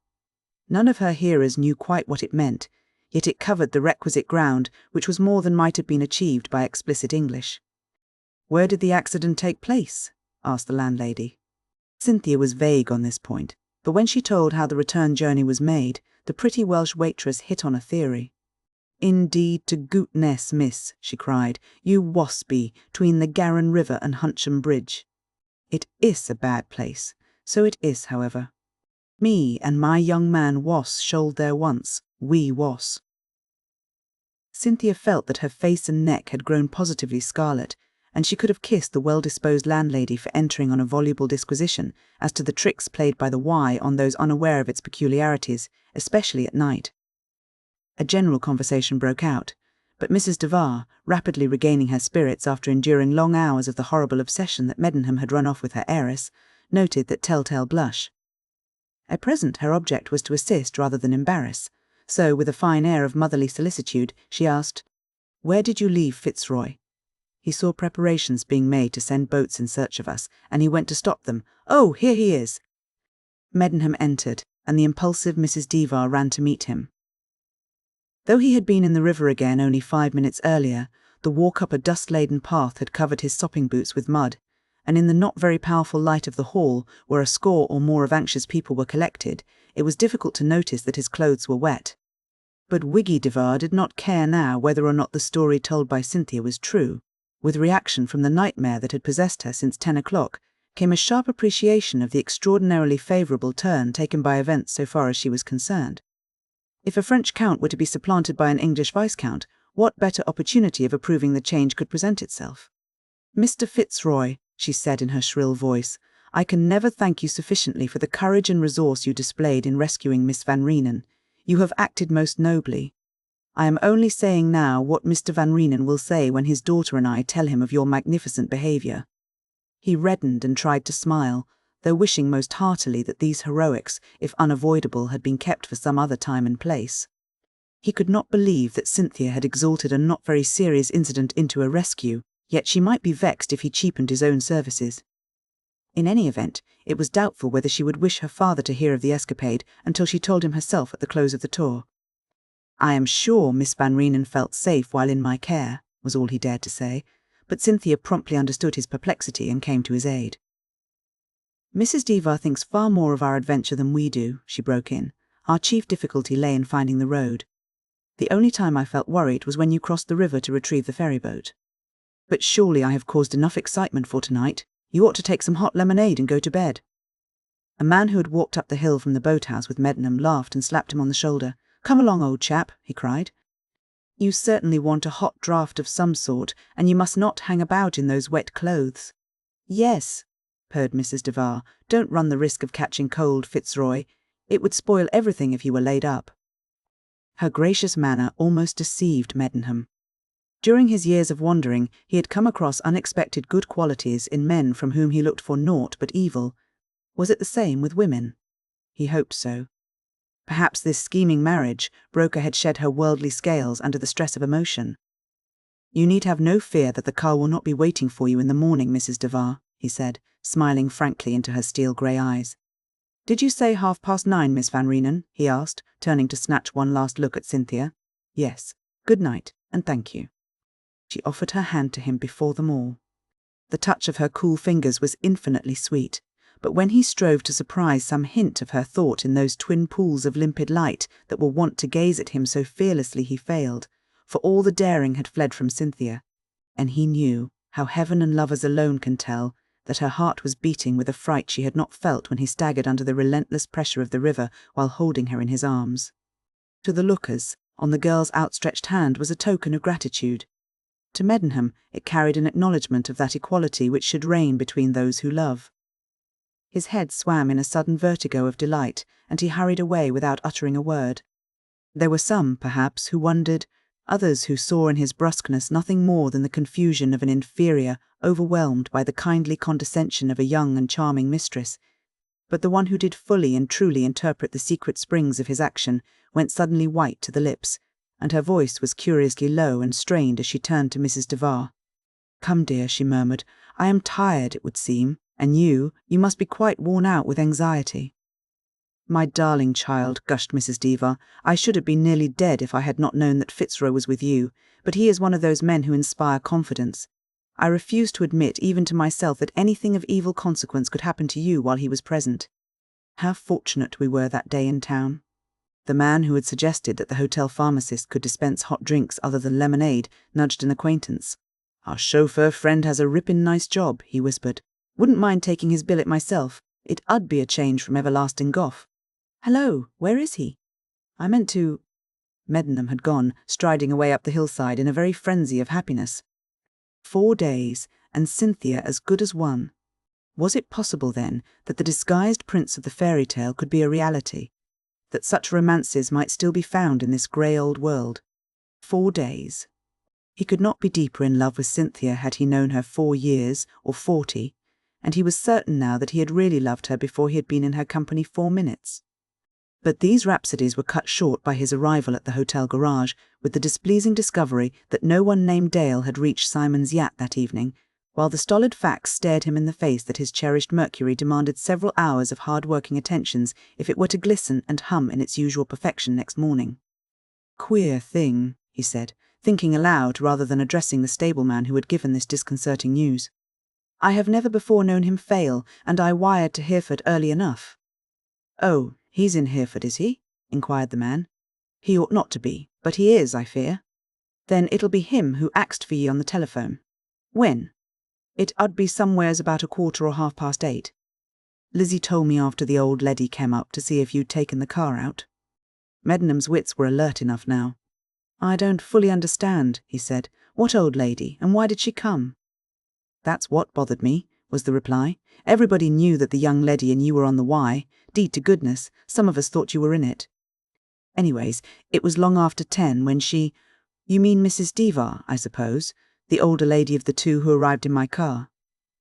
None of her hearers knew quite what it meant, yet it covered the requisite ground, which was more than might have been achieved by explicit English. "Where did the accident take place?" asked the landlady. Cynthia was vague on this point, but when she told how the return journey was made, the pretty Welsh waitress hit on a theory. "Indeed to gootness, miss," she cried, "you waspy, tween the Garran River and Huncham Bridge. It is a bad place, so it is, however. Me and my young man was shoaled there once, we was." Cynthia felt that her face and neck had grown positively scarlet, and she could have kissed the well-disposed landlady for entering on a voluble disquisition as to the tricks played by the Wye on those unaware of its peculiarities, especially at night. A general conversation broke out, but Mrs. Devar, rapidly regaining her spirits after enduring long hours of the horrible obsession that Meddenham had run off with her heiress, noted that telltale blush. At present her object was to assist rather than embarrass, so with a fine air of motherly solicitude she asked, "Where did you leave Fitzroy? He saw preparations being made to send boats in search of us, and he went to stop them. Oh, here he is!" Meddenham entered, and the impulsive Mrs. Devar ran to meet him. Though he had been in the river again only 5 minutes earlier, the walk up a dust-laden path had covered his sopping boots with mud, and in the not very powerful light of the hall, where a score or more of anxious people were collected, it was difficult to notice that his clothes were wet. But Wiggy Devar did not care now whether or not the story told by Cynthia was true. With reaction from the nightmare that had possessed her since 10 o'clock, came a sharp appreciation of the extraordinarily favourable turn taken by events so far as she was concerned. If a French count were to be supplanted by an English viscount, what better opportunity of approving the change could present itself? "Mr. Fitzroy," she said in her shrill voice, I can never thank you sufficiently for the courage and resource you displayed in rescuing Miss Van Reenen. You have acted most nobly. I am only saying now what Mr. Van Reenen will say when his daughter and I tell him of your magnificent behaviour." He reddened and tried to smile, though wishing most heartily that these heroics, if unavoidable, had been kept for some other time and place. He could not believe that Cynthia had exalted a not very serious incident into a rescue, yet she might be vexed if he cheapened his own services. In any event, it was doubtful whether she would wish her father to hear of the escapade until she told him herself at the close of the tour. "I am sure Miss Van Reenen felt safe while in my care," was all he dared to say, but Cynthia promptly understood his perplexity and came to his aid. "Mrs. Devar thinks far more of our adventure than we do," she broke in. "Our chief difficulty lay in finding the road. The only time I felt worried was when you crossed the river to retrieve the ferryboat. But surely I have caused enough excitement for tonight. You ought to take some hot lemonade and go to bed." A man who had walked up the hill from the boathouse with Meddenham laughed and slapped him on the shoulder. "Come along, old chap," he cried. "You certainly want a hot draught of some sort, and you must not hang about in those wet clothes." "Yes," purred Mrs. Devar. "Don't run the risk of catching cold, Fitzroy. It would spoil everything if you were laid up." Her gracious manner almost deceived Meddenham. During his years of wandering, he had come across unexpected good qualities in men from whom he looked for naught but evil. Was it the same with women? He hoped so. Perhaps this scheming marriage broker had shed her worldly scales under the stress of emotion. "You need have no fear that the car will not be waiting for you in the morning, Mrs. Devar," he said, smiling frankly into her steel-grey eyes. "Did you say 9:30, Miss Van Reenen?" he asked, turning to snatch one last look at Cynthia. "Yes. Good night, and thank you." She offered her hand to him before them all. The touch of her cool fingers was infinitely sweet, but when he strove to surprise some hint of her thought in those twin pools of limpid light that were wont to gaze at him so fearlessly, he failed, for all the daring had fled from Cynthia, and he knew, how heaven and lovers alone can tell, that her heart was beating with a fright she had not felt when he staggered under the relentless pressure of the river while holding her in his arms. To the lookers, on the girl's outstretched hand was a token of gratitude. To Meddenham it carried an acknowledgment of that equality which should reign between those who love. His head swam in a sudden vertigo of delight, and he hurried away without uttering a word. There were some, perhaps, who wondered, others who saw in his brusqueness nothing more than the confusion of an inferior, overwhelmed by the kindly condescension of a young and charming mistress. But the one who did fully and truly interpret the secret springs of his action went suddenly white to the lips, and her voice was curiously low and strained as she turned to Mrs. Devar. "Come, dear," she murmured. "I am tired, it would seem, and you must be quite worn out with anxiety." "My darling child," gushed Mrs. Devar, "I should have been nearly dead if I had not known that Fitzroy was with you, but he is one of those men who inspire confidence. I refuse to admit even to myself that anything of evil consequence could happen to you while he was present. How fortunate we were that day in town." The man who had suggested that the hotel pharmacist could dispense hot drinks other than lemonade nudged an acquaintance. "Our chauffeur friend has a rippin' nice job," he whispered. "Wouldn't mind taking his billet myself. It 'ud be a change from everlasting Gough. Hello, where is he? I meant to—" Meddenham had gone, striding away up the hillside in a very frenzy of happiness. 4 days, and Cynthia as good as won. Was it possible, then, that the disguised prince of the fairy tale could be a reality? That such romances might still be found in this grey old world? 4 days. He could not be deeper in love with Cynthia had he known her 4 years, or 40, and he was certain now that he had really loved her before he had been in her company 4 minutes. But these rhapsodies were cut short by his arrival at the hotel garage with the displeasing discovery that no one named Dale had reached Simon's yacht that evening, while the stolid facts stared him in the face that his cherished Mercury demanded several hours of hard-working attentions if it were to glisten and hum in its usual perfection next morning. "Queer thing," he said, thinking aloud rather than addressing the stableman who had given this disconcerting news. "I have never before known him fail, and I wired to Hereford early enough." "Oh, he's in Hereford, is he?" inquired the man. "He ought not to be, but he is, I fear. Then it'll be him who axed for ye on the telephone. When?" "It 'ud be somewheres about 1/4 or 8:30. Lizzie told me after the old leddy came up to see if you'd taken the car out." Meddenham's wits were alert enough now. "I don't fully understand," he said. "What old lady, and why did she come?" "That's what bothered me, was the reply. Everybody knew that the young lady and you were on the Y. Deed to goodness, some of us thought you were in it. Anyways, it was long after 10 when she— You mean Mrs. Devar, I suppose, the older lady of the two who arrived in my car?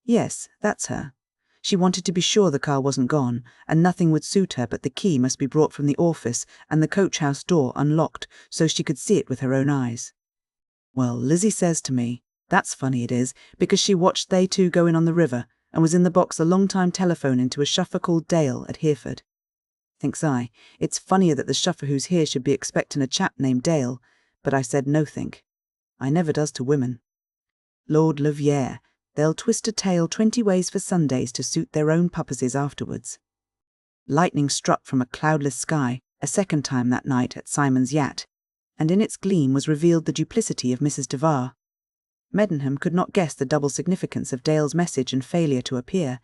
Yes, that's her. She wanted to be sure the car wasn't gone, and nothing would suit her but the key must be brought from the office and the coach house door unlocked so she could see it with her own eyes. Well, Lizzie says to me, that's funny it is, because she watched they two go in on the river and was in the box a long time telephoning to a chauffeur called Dale at Hereford. Thinks I, it's funnier that the chauffeur who's here should be expecting a chap named Dale, but I said no think. I never does to women. Lord love yeah, they'll twist a tale 20 ways for Sundays to suit their own purposes afterwards. Lightning struck from a cloudless sky a second time that night at Simon's yacht, and in its gleam was revealed the duplicity of Mrs. Devar. Meddenham could not guess the double significance of Dale's message and failure to appear,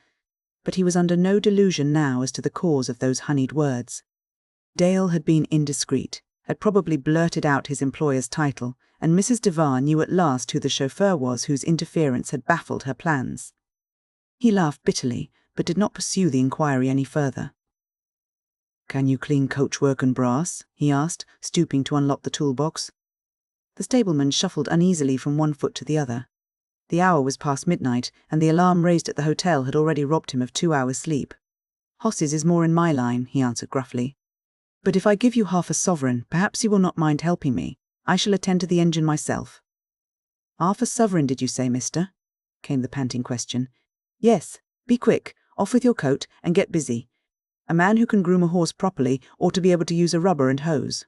but he was under no delusion now as to the cause of those honeyed words. Dale had been indiscreet, had probably blurted out his employer's title, and Mrs. Devar knew at last who the chauffeur was whose interference had baffled her plans. He laughed bitterly, but did not pursue the inquiry any further. "Can you clean coachwork and brass?" he asked, stooping to unlock the toolbox. The stableman shuffled uneasily from one foot to the other. The hour was past midnight, and the alarm raised at the hotel had already robbed him of 2 hours' sleep. "Hosses is more in my line," he answered gruffly. "But if I give you half a sovereign, perhaps you will not mind helping me. I shall attend to the engine myself." "Half a sovereign, did you say, mister?" came the panting question. "Yes. Be quick. Off with your coat, and get busy. A man who can groom a horse properly ought to be able to use a rubber and hose."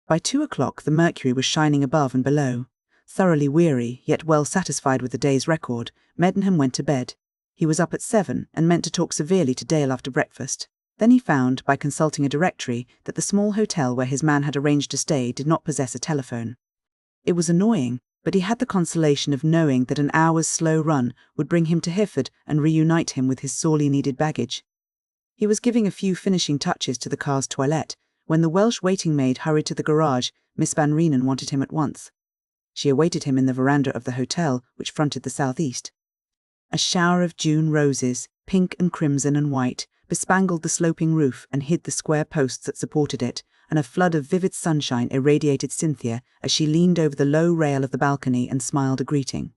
By 2 o'clock the mercury was shining above and below. Thoroughly weary, yet well satisfied with the day's record, Meddenham went to bed. He was up at 7 and meant to talk severely to Dale after breakfast. Then he found, by consulting a directory, that the small hotel where his man had arranged to stay did not possess a telephone. It was annoying, but he had the consolation of knowing that an hour's slow run would bring him to Hereford and reunite him with his sorely needed baggage. He was giving a few finishing touches to the car's toilette when the Welsh waiting maid hurried to the garage. Miss Van Reenen wanted him at once. She awaited him in the veranda of the hotel, which fronted the southeast. A shower of June roses, pink and crimson and white, bespangled the sloping roof and hid the square posts that supported it, and a flood of vivid sunshine irradiated Cynthia as she leaned over the low rail of the balcony and smiled a greeting.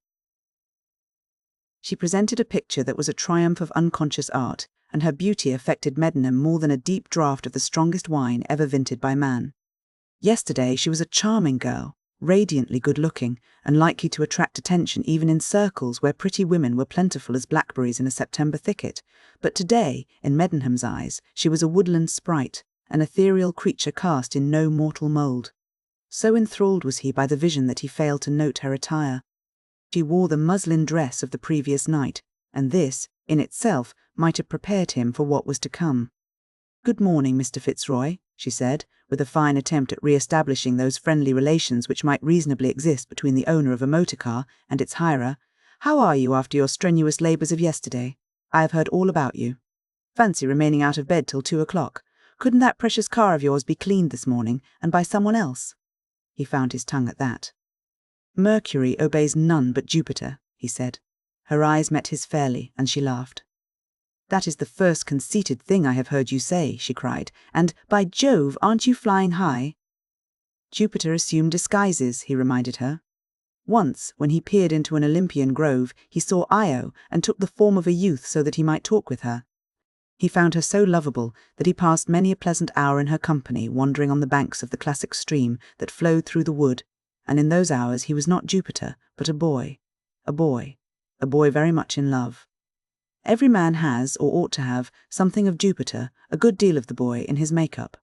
She presented a picture that was a triumph of unconscious art, and her beauty affected Meddenham more than a deep draught of the strongest wine ever vinted by man. Yesterday she was a charming girl, radiantly good-looking, and likely to attract attention even in circles where pretty women were plentiful as blackberries in a September thicket, but today, in Meddenham's eyes, she was a woodland sprite, an ethereal creature cast in no mortal mould. So enthralled was he by the vision that he failed to note her attire. She wore the muslin dress of the previous night, and this, in itself, might have prepared him for what was to come. "Good morning, Mr. Fitzroy," she said, with a fine attempt at re-establishing those friendly relations which might reasonably exist between the owner of a motor car and its hirer. "How are you after your strenuous labours of yesterday? I have heard all about you. Fancy remaining out of bed till 2 o'clock. Couldn't that precious car of yours be cleaned this morning, and by someone else?" He found his tongue at that. "Mercury obeys none but Jupiter," he said. Her eyes met his fairly, and she laughed. "That is the first conceited thing I have heard you say," she cried, "and, by Jove, aren't you flying high?" "Jupiter assumed disguises," he reminded her. Once, when he peered into an Olympian grove, he saw Io and took the form of a youth so that he might talk with her. He found her so lovable that he passed many a pleasant hour in her company wandering on the banks of the classic stream that flowed through the wood, and in those hours he was not Jupiter, but a boy very much in love. Every man has, or ought to have, something of Jupiter, a good deal of the boy, in his make-up.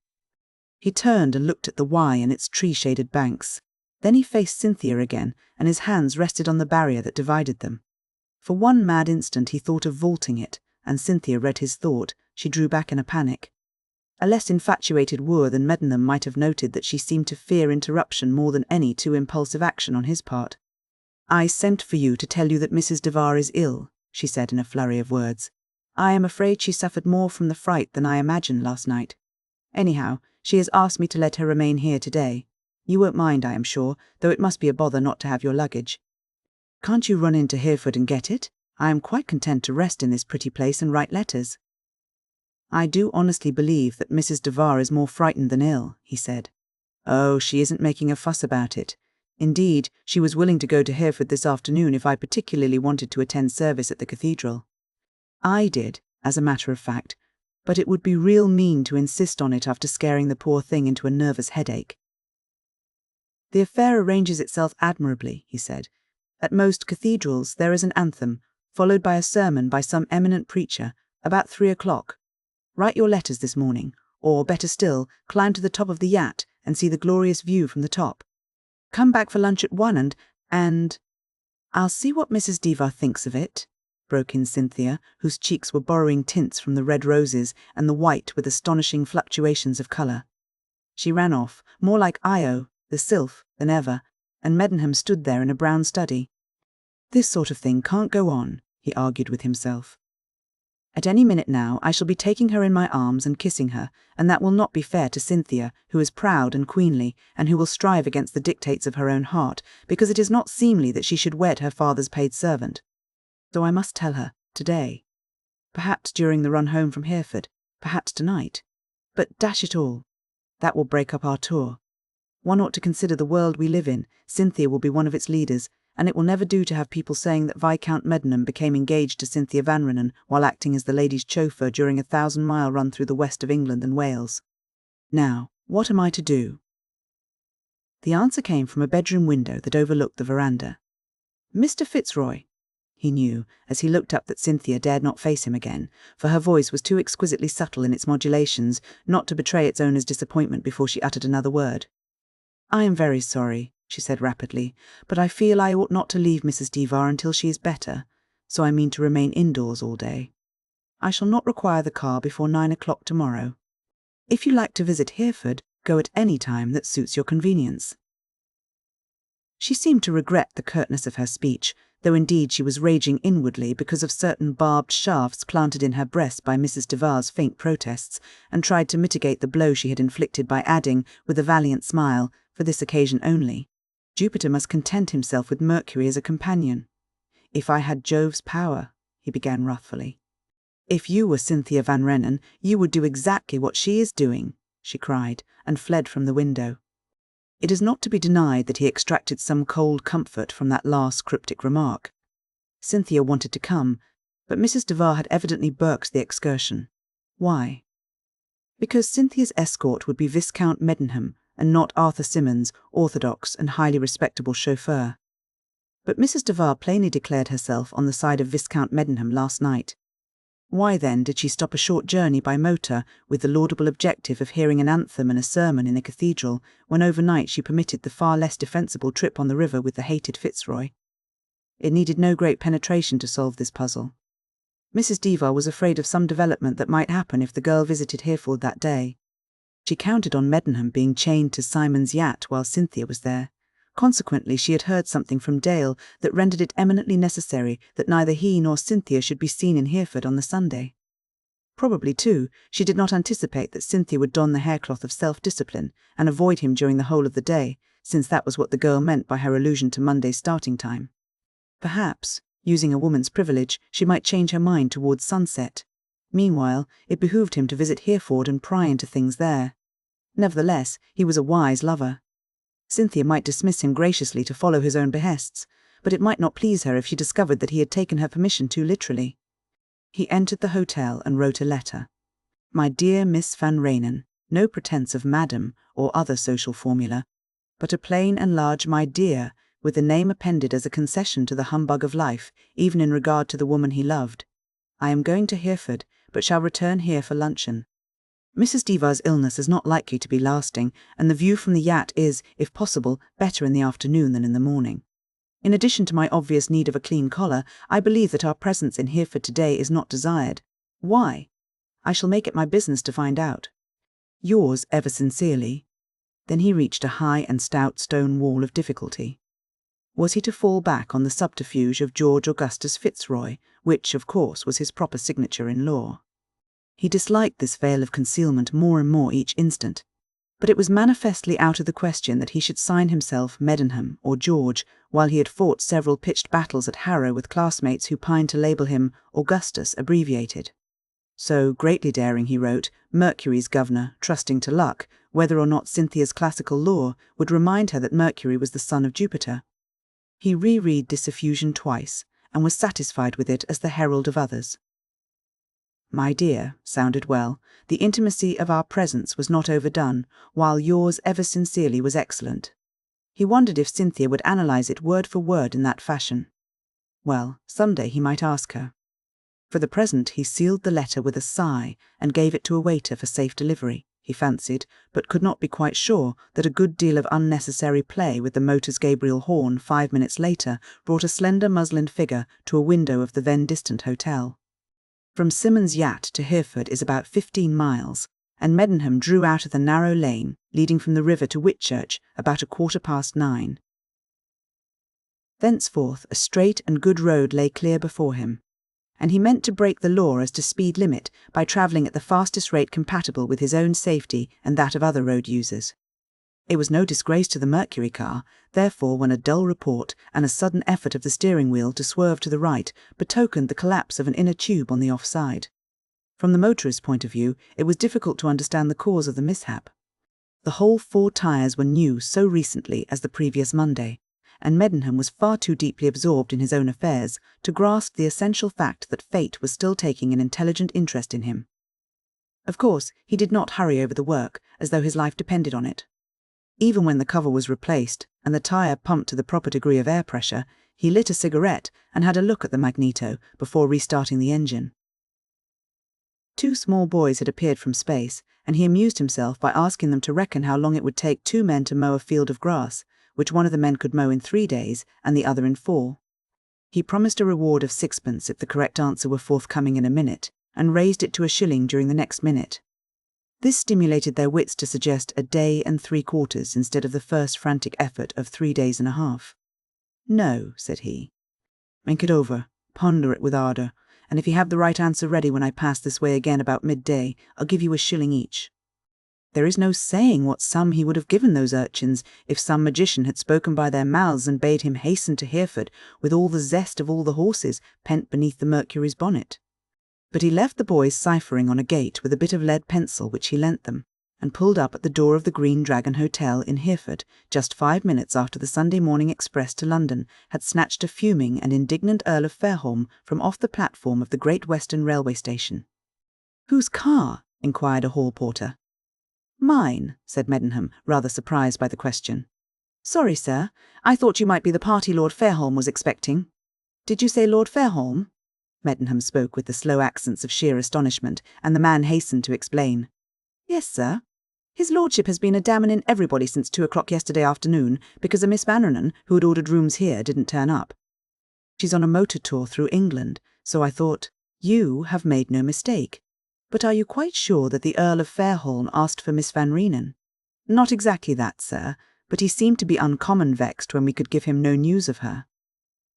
He turned and looked at the Wye and its tree-shaded banks. Then he faced Cynthia again, and his hands rested on the barrier that divided them. For one mad instant he thought of vaulting it, and Cynthia read his thought. She drew back in a panic. A less infatuated wooer than Meddenham might have noted that she seemed to fear interruption more than any too impulsive action on his part. "I sent for you to tell you that Mrs. Devar is ill," she said in a flurry of words. "I am afraid she suffered more from the fright than I imagined last night. Anyhow, she has asked me to let her remain here today. You won't mind, I am sure, though it must be a bother not to have your luggage." "Can't you run into Hereford and get it?" I am quite content to rest in this pretty place and write letters." "I do honestly believe that Mrs. Devar is more frightened than ill," he said. "Oh, she isn't making a fuss about it. Indeed, she was willing to go to Hereford this afternoon if I particularly wanted to attend service at the cathedral. I did, as a matter of fact, but it would be real mean to insist on it after scaring the poor thing into a nervous headache." "The affair arranges itself admirably," he said. "At most cathedrals there is an anthem, followed by a sermon by some eminent preacher, about 3 o'clock. Write your letters this morning, or, better still, climb to the top of the yacht and see the glorious view from the top. Come back for lunch at 1 and—" "I'll see what Mrs. Devar thinks of it," broke in Cynthia, whose cheeks were borrowing tints from the red roses and the white with astonishing fluctuations of colour. She ran off, more like Io, the sylph, than ever, and Meddenham stood there in a brown study. "This sort of thing can't go on," he argued with himself. "At any minute now I shall be taking her in my arms and kissing her, and that will not be fair to Cynthia, who is proud and queenly, and who will strive against the dictates of her own heart, because it is not seemly that she should wed her father's paid servant. So I must tell her, today. Perhaps during the run home from Hereford, perhaps tonight. But dash it all, that will break up our tour. One ought to consider the world we live in. Cynthia will be one of its leaders, and it will never do to have people saying that Viscount Meddenham became engaged to Cynthia Van Reenen while acting as the lady's chauffeur during a 1,000-mile run through the west of England and Wales. Now, what am I to do?" The answer came from a bedroom window that overlooked the veranda. "Mr. Fitzroy," he knew, as he looked up that Cynthia dared not face him again, for her voice was too exquisitely subtle in its modulations not to betray its owner's disappointment before she uttered another word. "I am very sorry," she said rapidly, "but I feel I ought not to leave Mrs. Devar until she is better, so I mean to remain indoors all day. I shall not require the car before 9 o'clock tomorrow. If you like to visit Hereford, go at any time that suits your convenience." She seemed to regret the curtness of her speech, though indeed she was raging inwardly because of certain barbed shafts planted in her breast by Mrs. Devar's faint protests, and tried to mitigate the blow she had inflicted by adding, with a valiant smile, for this occasion only, "Jupiter must content himself with Mercury as a companion. If I had Jove's power," he began wrathfully. "If you were Cynthia Van Reenen, you would do exactly what she is doing," she cried, and fled from the window. It is not to be denied that he extracted some cold comfort from that last cryptic remark. Cynthia wanted to come, but Mrs. Devar had evidently burked the excursion. Why? Because Cynthia's escort would be Viscount Meddenham, and not Arthur Symonds, orthodox and highly respectable chauffeur. But Mrs. Devar plainly declared herself on the side of Viscount Meddenham last night. Why then did she stop a short journey by motor with the laudable objective of hearing an anthem and a sermon in a cathedral, when overnight she permitted the far less defensible trip on the river with the hated Fitzroy? It needed no great penetration to solve this puzzle. Mrs. Devar was afraid of some development that might happen if the girl visited Hereford that day. She counted on Meddenham being chained to Simon's yacht while Cynthia was there. Consequently, she had heard something from Dale that rendered it eminently necessary that neither he nor Cynthia should be seen in Hereford on the Sunday. Probably, too, she did not anticipate that Cynthia would don the haircloth of self-discipline and avoid him during the whole of the day, since that was what the girl meant by her allusion to Monday's starting time. Perhaps, using a woman's privilege, she might change her mind towards sunset. Meanwhile, it behooved him to visit Hereford and pry into things there. Nevertheless, he was a wise lover. Cynthia might dismiss him graciously to follow his own behests, but it might not please her if she discovered that he had taken her permission too literally. He entered the hotel and wrote a letter. "My dear Miss Van Reenen," no pretence of madam or other social formula, but a plain and large "my dear," with the name appended as a concession to the humbug of life, even in regard to the woman he loved. "I am going to Hereford, but shall return here for luncheon. Mrs. Devar's illness is not likely to be lasting, and the view from the yacht is, if possible, better in the afternoon than in the morning. In addition to my obvious need of a clean collar, I believe that our presence in Hereford today is not desired. Why? I shall make it my business to find out. Yours ever sincerely." Then he reached a high and stout stone wall of difficulty. Was he to fall back on the subterfuge of George Augustus Fitzroy, which, of course, was his proper signature in law? He disliked this veil of concealment more and more each instant. but it was manifestly out of the question that he should sign himself Meddenham or George, while he had fought several pitched battles at Harrow with classmates who pined to label him Augustus abbreviated. So, greatly daring, he wrote, Mercury's governor, trusting to luck, whether or not Cynthia's classical lore would remind her that Mercury was the son of Jupiter. He reread Diffusion twice, and was satisfied with it as the herald of others. My dear, sounded well. The intimacy of our presence was not overdone, while yours ever sincerely was excellent. He wondered if Cynthia would analyse it word for word in that fashion. Well, some day he might ask her. For the present he sealed the letter with a sigh and gave it to a waiter for safe delivery, he fancied, but could not be quite sure that a good deal of unnecessary play with the motor's Gabriel horn 5 minutes later brought a slender muslined figure to a window of the then distant hotel. From Simmons' Yacht to Hereford is about 15 miles, and Meddenham drew out of the narrow lane leading from the river to Whitchurch about 9:15. Thenceforth a straight and good road lay clear before him, and he meant to break the law as to speed limit by travelling at the fastest rate compatible with his own safety and that of other road users. It was no disgrace to the Mercury car, therefore, when a dull report and a sudden effort of the steering wheel to swerve to the right betokened the collapse of an inner tube on the offside. From the motorist's point of view, it was difficult to understand the cause of the mishap. The whole 4 tyres were new so recently as the previous Monday, and Meddenham was far too deeply absorbed in his own affairs to grasp the essential fact that fate was still taking an intelligent interest in him. Of course, he did not hurry over the work, as though his life depended on it. Even when the cover was replaced and the tyre pumped to the proper degree of air pressure, he lit a cigarette and had a look at the magneto before restarting the engine. 2 small boys had appeared from space, and he amused himself by asking them to reckon how long it would take 2 men to mow a field of grass, which one of the men could mow in 3 days and the other in 4. He promised a reward of 6pence if the correct answer were forthcoming in a minute, and raised it to 1 shilling during the next minute. This stimulated their wits to suggest 1 day and 3/4 instead of the first frantic effort of 3 days and a half. No, said he. Think it over, ponder it with ardour, and if you have the right answer ready when I pass this way again about midday, I'll give you 1 shilling each. There is no saying what sum he would have given those urchins if some magician had spoken by their mouths and bade him hasten to Hereford with all the zest of all the horses pent beneath the Mercury's bonnet. But he left the boys ciphering on a gate with a bit of lead pencil which he lent them, and pulled up at the door of the Green Dragon Hotel in Hereford just 5 minutes after the Sunday morning express to London had snatched a fuming and indignant Earl of Fairholme from off the platform of the Great Western Railway Station. "Whose car?" inquired a hall porter. "Mine," said Meddenham, rather surprised by the question. "Sorry, sir. I thought you might be the party Lord Fairholme was expecting." "Did you say Lord Fairholme?" Meddenham spoke with the slow accents of sheer astonishment, and the man hastened to explain. "Yes, sir. His lordship has been a-damning everybody since 2 o'clock yesterday afternoon because a Miss Bannerman, who had ordered rooms here, didn't turn up. She's on a motor tour through England, so I thought, you have made no mistake. But are you quite sure that the Earl of Fairholme asked for Miss Van Reenen?" "Not exactly that, sir, but he seemed to be uncommon vexed when we could give him no news of her."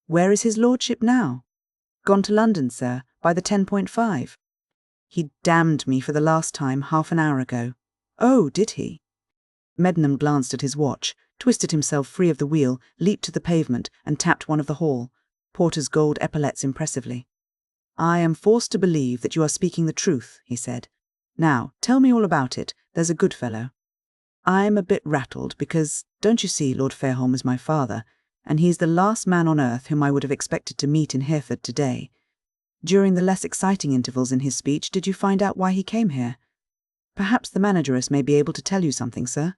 "Where is his lordship now?" "Gone to London, sir, by the 10.5. He damned me for the last time half an hour ago." "Oh, did he?" Meddenham glanced at his watch, twisted himself free of the wheel, leaped to the pavement, and tapped one of the hall porter's gold epaulets impressively. "I am forced to believe that you are speaking the truth," he said. "Now, tell me all about it, there's a good fellow. I'm a bit rattled because, don't you see, Lord Fairholme is my father, and he's the last man on earth whom I would have expected to meet in Hereford today. During the less exciting intervals in his speech, did you find out why he came here? Perhaps the manageress may be able to tell you something, sir."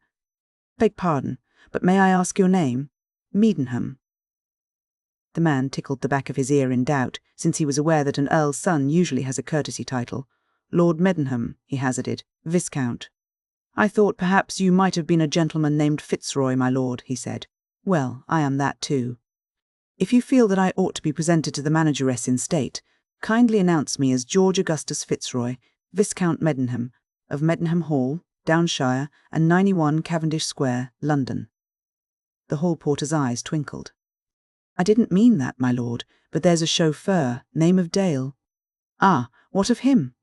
"Beg pardon, but may I ask your name?" "Meddenham." The man tickled the back of his ear in doubt, since he was aware that an earl's son usually has a courtesy title. "Lord Meddenham," he hazarded, "Viscount." "I thought perhaps you might have been a gentleman named Fitzroy, my lord," he said. "Well, I am that too. If you feel that I ought to be presented to the manageress in state, kindly announce me as George Augustus Fitzroy, Viscount Meddenham, of Meddenham Hall, Downshire, and 91 Cavendish Square, London." The hall porter's eyes twinkled. "I didn't mean that, my lord, but there's a chauffeur, name of Dale." "Ah, what of him?"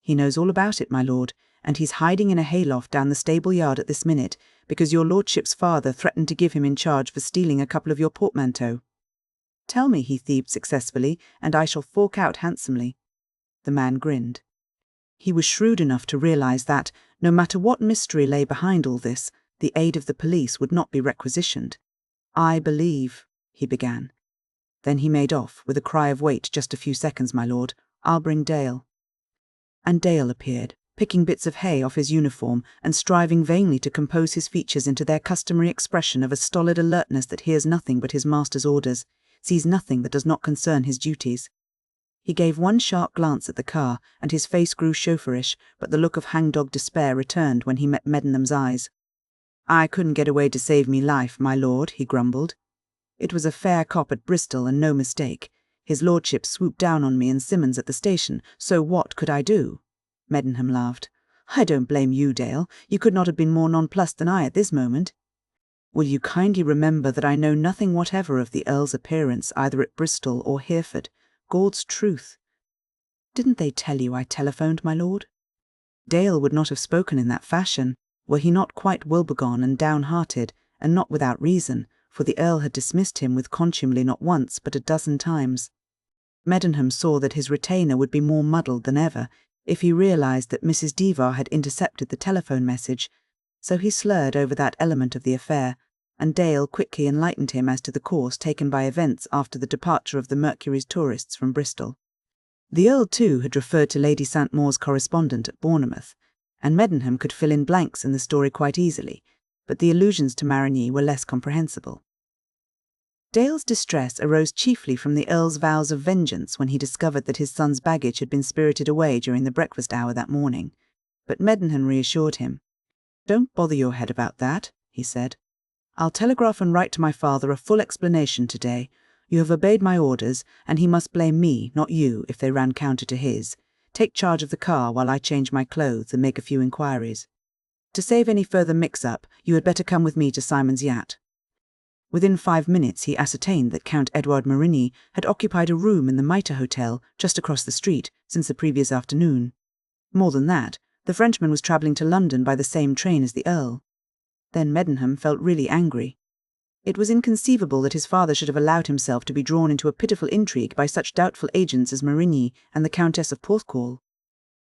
"He knows all about it, my lord, and he's hiding in a hayloft down the stable yard at this minute because your lordship's father threatened to give him in charge for stealing a couple of your portmanteaux. Tell me he thieved successfully, and I shall fork out handsomely." The man grinned. He was shrewd enough to realize that, no matter what mystery lay behind all this, the aid of the police would not be requisitioned. "I believe," he began. Then he made off, with a cry of "Wait just a few seconds, my lord. I'll bring Dale." And Dale appeared, picking bits of hay off his uniform and striving vainly to compose his features into their customary expression of a stolid alertness that hears nothing but his master's orders, sees nothing that does not concern his duties. He gave one sharp glance at the car, and his face grew chauffeurish, but the look of hangdog despair returned when he met Meddenham's eyes. "I couldn't get away to save me life, my lord," he grumbled. "It was a fair cop at Bristol and no mistake. His lordship swooped down on me and Simmons at the station, so what could I do?" Meddenham laughed. "I don't blame you, Dale. You could not have been more nonplussed than I at this moment. Will you kindly remember that I know nothing whatever of the Earl's appearance either at Bristol or Hereford? Gord's truth." "Didn't they tell you I telephoned, my lord?" Dale would not have spoken in that fashion, were he not quite woebegone and downhearted, and not without reason, for the Earl had dismissed him with contumely not once but a dozen times. Meddenham saw that his retainer would be more muddled than ever if he realized that Mrs. Devar had intercepted the telephone message, so he slurred over that element of the affair, and Dale quickly enlightened him as to the course taken by events after the departure of the Mercury's tourists from Bristol. The Earl, too, had referred to Lady St. Maur's correspondent at Bournemouth, and Meddenham could fill in blanks in the story quite easily, but the allusions to Marigny were less comprehensible. Dale's distress arose chiefly from the Earl's vows of vengeance when he discovered that his son's baggage had been spirited away during the breakfast hour that morning, but Meddenham reassured him. "Don't bother your head about that," he said. "I'll telegraph and write to my father a full explanation today. You have obeyed my orders, and he must blame me, not you, if they ran counter to his. Take charge of the car while I change my clothes and make a few inquiries. To save any further mix-up, you had better come with me to Simon's yacht." Within 5 minutes he ascertained that Count Edouard Marigny had occupied a room in the Mitre Hotel just across the street since the previous afternoon. More than that, the Frenchman was travelling to London by the same train as the Earl. Then Meddenham felt really angry. It was inconceivable that his father should have allowed himself to be drawn into a pitiful intrigue by such doubtful agents as Marigny and the Countess of Porthcawl.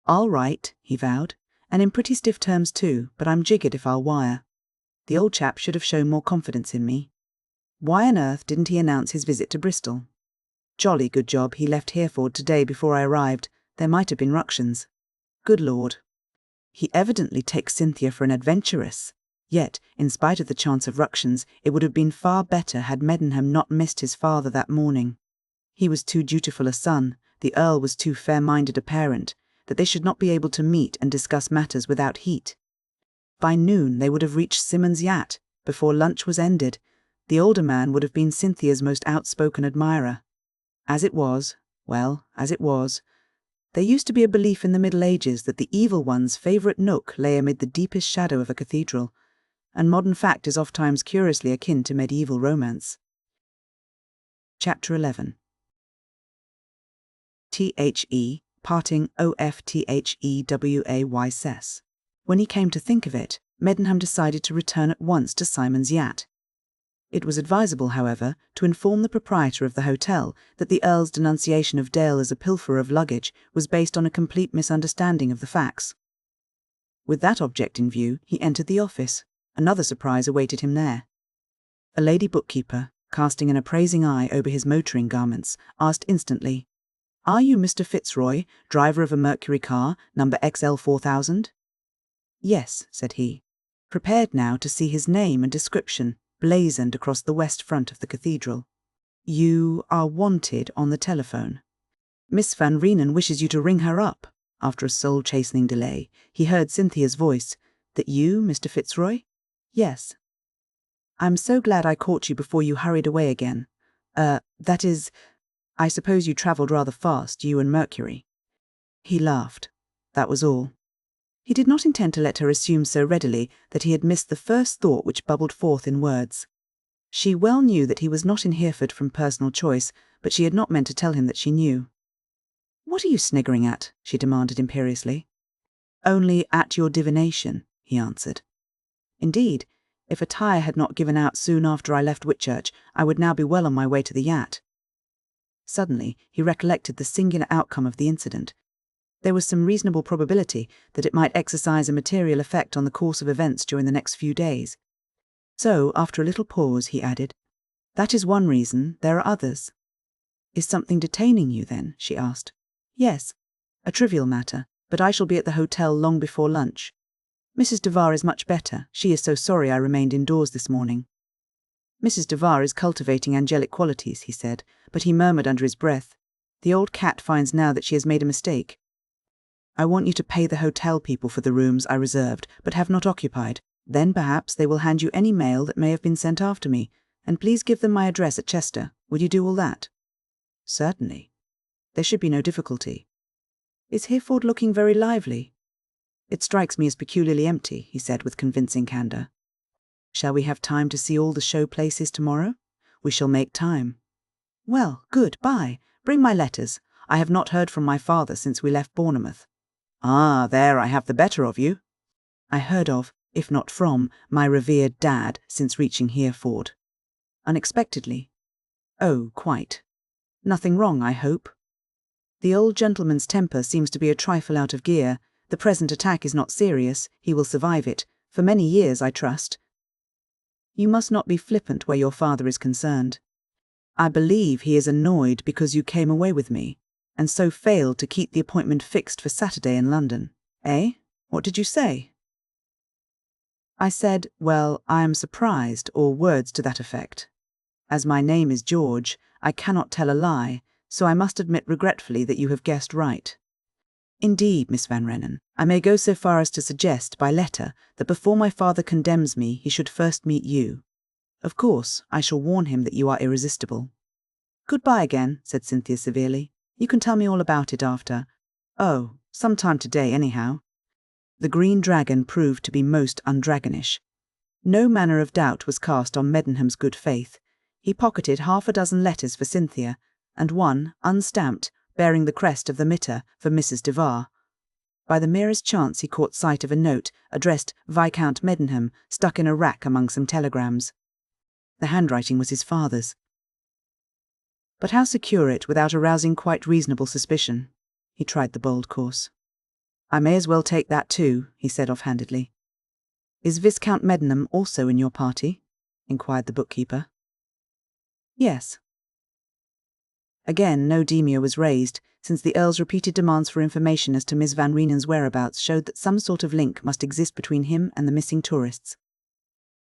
"I'll write," he vowed, "and in pretty stiff terms too, but I'm jiggered if I'll wire. The old chap should have shown more confidence in me. Why on earth didn't he announce his visit to Bristol? Jolly good job he left Hereford today before I arrived. There might have been ructions. Good Lord. He evidently takes Cynthia for an adventuress. Yet, in spite of the chance of ructions, it would have been far better had Meddenham not missed his father that morning. He was too dutiful a son, the Earl was too fair-minded a parent, that they should not be able to meet and discuss matters without heat. By noon they would have reached Simmons' yacht. Before lunch was ended, the older man would have been Cynthia's most outspoken admirer. As it was, well, as it was, there used to be a belief in the Middle Ages that the evil one's favourite nook lay amid the deepest shadow of a cathedral, and modern fact is ofttimes curiously akin to medieval romance. Chapter 11. The, parting OFTHEWAYS. When he came to think of it, Meddenham decided to return at once to Simon's yacht. It was advisable, however, to inform the proprietor of the hotel that the Earl's denunciation of Dale as a pilferer of luggage was based on a complete misunderstanding of the facts. With that object in view, he entered the office. Another surprise awaited him there. A lady bookkeeper, casting an appraising eye over his motoring garments, asked instantly, "Are you Mr. Fitzroy, driver of a Mercury car, number XL4000? "Yes," said he, prepared now to see his name and description blazoned across the west front of the cathedral. "You are wanted on the telephone. Miss Van Reenen wishes you to ring her up." After a soul-chastening delay, he heard Cynthia's voice. "That you, Mr. Fitzroy?" "Yes." "I'm so glad I caught you before you hurried away again. That is, I suppose you travelled rather fast, you and Mercury." He laughed. That was all. He did not intend to let her assume so readily that he had missed the first thought which bubbled forth in words. She well knew that he was not in Hereford from personal choice, but she had not meant to tell him that she knew. "What are you sniggering at?" she demanded imperiously. Only at your divination, he answered. Indeed, if a tire had not given out soon after I left Whitchurch, I would now be well on my way to the yacht. Suddenly, he recollected the singular outcome of the incident. There was some reasonable probability that it might exercise a material effect on the course of events during the next few days. So, after a little pause, he added, "That is one reason. There are others." "Is something detaining you, then?" she asked. "Yes. A trivial matter, but I shall be at the hotel long before lunch. Mrs. Devar is much better. She is so sorry I remained indoors this morning." "Mrs. Devar is cultivating angelic qualities," he said, but he murmured under his breath, "The old cat finds now that she has made a mistake. I want you to pay the hotel people for the rooms I reserved, but have not occupied. Then perhaps they will hand you any mail that may have been sent after me, and please give them my address at Chester. Will you do all that?" "Certainly. There should be no difficulty. Is Hereford looking very lively?" "It strikes me as peculiarly empty," he said with convincing candour. "Shall we have time to see all the show places tomorrow?" "We shall make time." "Well, good bye. Bring my letters. I have not heard from my father since we left Bournemouth." "Ah, there I have the better of you." "I heard of, if not from, my revered dad since reaching Hereford." "Unexpectedly?" "Oh, quite. Nothing wrong, I hope?" "The old gentleman's temper seems to be a trifle out of gear. The present attack is not serious. He will survive it. For many years, I trust." "You must not be flippant where your father is concerned. I believe he is annoyed because you came away with me, and so failed to keep the appointment fixed for Saturday in London. Eh? What did you say?" "I said, well, I am surprised, or words to that effect. As my name is George, I cannot tell a lie, so I must admit regretfully that you have guessed right. Indeed, Miss Van Rennen, I may go so far as to suggest, by letter, that before my father condemns me, he should first meet you. Of course, I shall warn him that you are irresistible." "Goodbye again," said Cynthia severely. "You can tell me all about it after. Oh, sometime today, anyhow." The Green Dragon proved to be most undragonish. No manner of doubt was cast on Meddenham's good faith. He pocketed 6 letters for Cynthia, and one, unstamped, bearing the crest of the mitre, for Mrs. Devar. By the merest chance he caught sight of a note, addressed Viscount Meddenham, stuck in a rack among some telegrams. The handwriting was his father's. But how secure it without arousing quite reasonable suspicion? He tried the bold course. "I may as well take that too," he said offhandedly. "Is Viscount Meddenham also in your party?" inquired the bookkeeper. "Yes." Again no demur was raised, since the Earl's repeated demands for information as to Miss Van Reenen's whereabouts showed that some sort of link must exist between him and the missing tourists.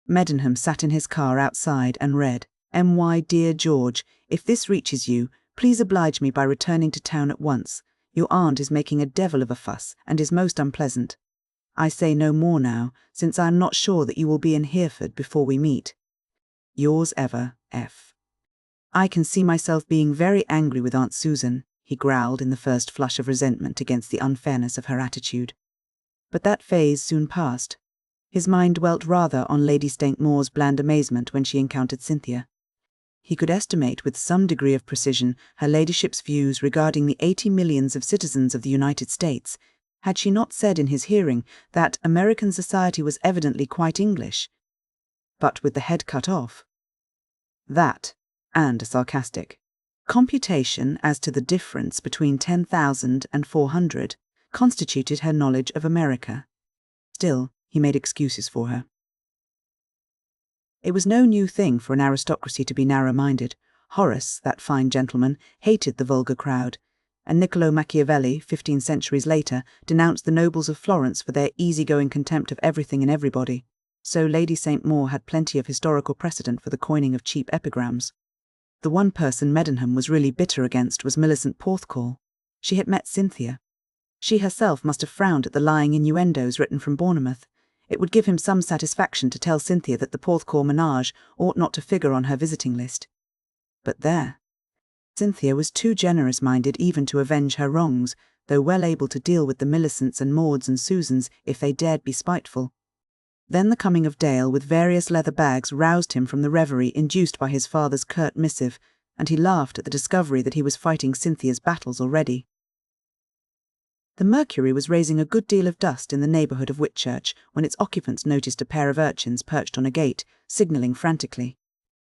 Meddenham sat in his car outside and read, "M.Y. Dear George, if this reaches you, please oblige me by returning to town at once. Your aunt is making a devil of a fuss, and is most unpleasant. I say no more now, since I am not sure that you will be in Hereford before we meet. Yours ever, F." "I can see myself being very angry with Aunt Susan," he growled in the first flush of resentment against the unfairness of her attitude. But that phase soon passed. His mind dwelt rather on Lady St. Maur's bland amazement when she encountered Cynthia. He could estimate with some degree of precision her ladyship's views regarding the 80 millions of citizens of the United States, had she not said in his hearing that American society was evidently quite English. But with the head cut off. That, and a sarcastic computation as to the difference between 10,000 and 400, constituted her knowledge of America. Still, he made excuses for her. It was no new thing for an aristocracy to be narrow-minded. Horace, that fine gentleman, hated the vulgar crowd, and Niccolo Machiavelli, 15 centuries later, denounced the nobles of Florence for their easy-going contempt of everything and everybody. So Lady St. Maur had plenty of historical precedent for the coining of cheap epigrams. The one person Meddenham was really bitter against was Millicent Porthcawl. She had met Cynthia. She herself must have frowned at the lying innuendos written from Bournemouth. It would give him some satisfaction to tell Cynthia that the Porthcawl menage ought not to figure on her visiting list. But there. Cynthia was too generous-minded even to avenge her wrongs, though well able to deal with the Millicents and Mauds and Susans if they dared be spiteful. Then the coming of Dale with various leather bags roused him from the reverie induced by his father's curt missive, and he laughed at the discovery that he was fighting Cynthia's battles already. The Mercury was raising a good deal of dust in the neighbourhood of Whitchurch when its occupants noticed a pair of urchins perched on a gate, signalling frantically.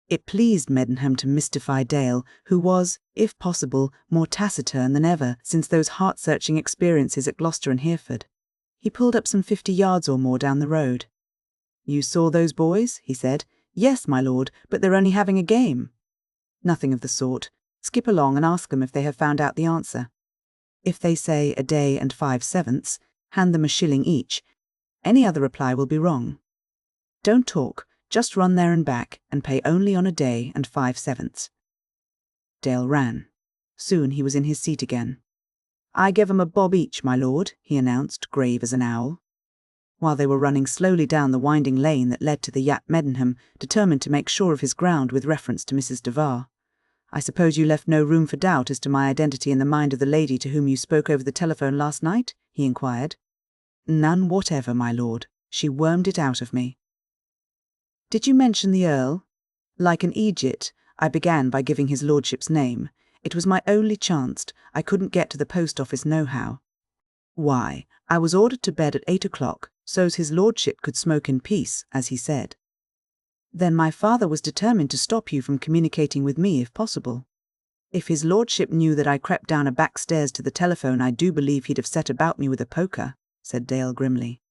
It pleased Meddenham to mystify Dale, who was, if possible, more taciturn than ever since those heart-searching experiences at Gloucester and Hereford. He pulled up some 50 yards or more down the road. "You saw those boys?" he said. "Yes, my lord, but they're only having a game." "Nothing of the sort. Skip along and ask them if they have found out the answer. If they say a day and 5/7, hand them a shilling each. Any other reply will be wrong. Don't talk, just run there and back and pay only on a day and 5/7. Dale ran. Soon he was in his seat again. "I give 'em a bob each, my lord," he announced, grave as an owl. While they were running slowly down the winding lane that led to the yacht, Meddenham, determined to make sure of his ground with reference to Mrs. Devar. "I suppose you left no room for doubt as to my identity in the mind of the lady to whom you spoke over the telephone last night?" he inquired. "None whatever, my lord. She wormed it out of me." "Did you mention the Earl?" "Like an Egypt, I began by giving his lordship's name. It was my only chance. I couldn't get to the post office nohow." "Why, I was ordered to bed at 8 o'clock, so's his lordship could smoke in peace, as he said." "Then my father was determined to stop you from communicating with me if possible. If his lordship knew that I crept down a back stairs to the telephone, I do believe he'd have set about me with a poker," said Dale grimly.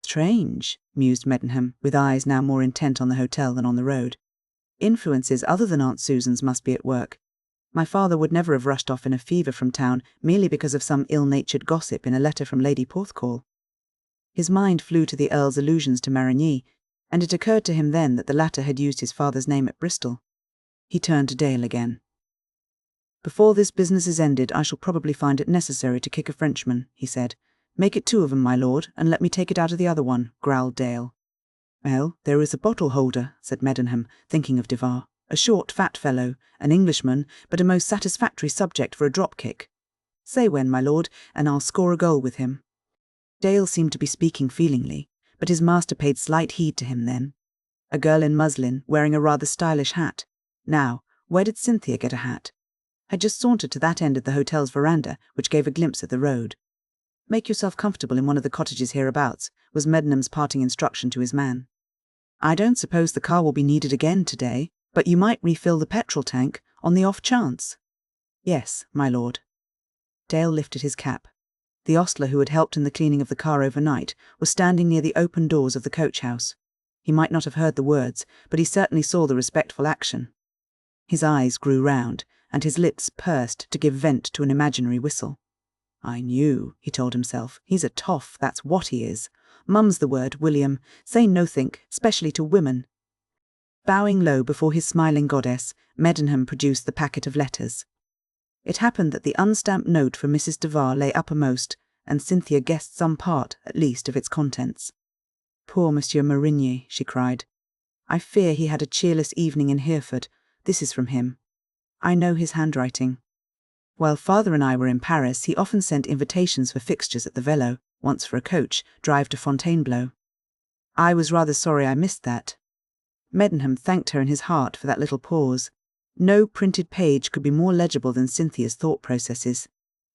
"Strange," mused Meddenham, with eyes now more intent on the hotel than on the road. "Influences other than Aunt Susan's must be at work. My father would never have rushed off in a fever from town merely because of some ill-natured gossip in a letter from Lady Porthcawl." His mind flew to the Earl's allusions to Marigny, and it occurred to him then that the latter had used his father's name at Bristol. He turned to Dale again. "Before this business is ended, I shall probably find it necessary to kick a Frenchman," he said. "Make it 2 of 'em, my lord, and let me take it out of the other one," growled Dale. "Well, there is a bottle-holder," said Meddenham, thinking of Devar. "A short, fat fellow, an Englishman, but a most satisfactory subject for a drop-kick. Say when, my lord, and I'll score a goal with him." Dale seemed to be speaking feelingly, but his master paid slight heed to him then. A girl in muslin, wearing a rather stylish hat. Now, where did Cynthia get a hat? Had just sauntered to that end of the hotel's veranda, which gave a glimpse at the road. "Make yourself comfortable in one of the cottages hereabouts," was Meddenham's parting instruction to his man. "I don't suppose the car will be needed again today, but you might refill the petrol tank, on the off chance." "Yes, my lord." Dale lifted his cap. The ostler who had helped in the cleaning of the car overnight was standing near the open doors of the coach-house. He might not have heard the words, but he certainly saw the respectful action. His eyes grew round, and his lips pursed to give vent to an imaginary whistle. "I knew," he told himself. "He's a toff, that's what he is. Mum's the word, William. Say nothink, specially to women." Bowing low before his smiling goddess, Meddenham produced the packet of letters. It happened that the unstamped note from Mrs. Devar lay uppermost, and Cynthia guessed some part, at least, of its contents. "Poor Monsieur Marigny," she cried. "I fear he had a cheerless evening in Hereford. This is from him. I know his handwriting. While father and I were in Paris, he often sent invitations for fixtures at the Velo, once for a coach, drive to Fontainebleau. I was rather sorry I missed that." Meddenham thanked her in his heart for that little pause. No printed page could be more legible than Cynthia's thought processes.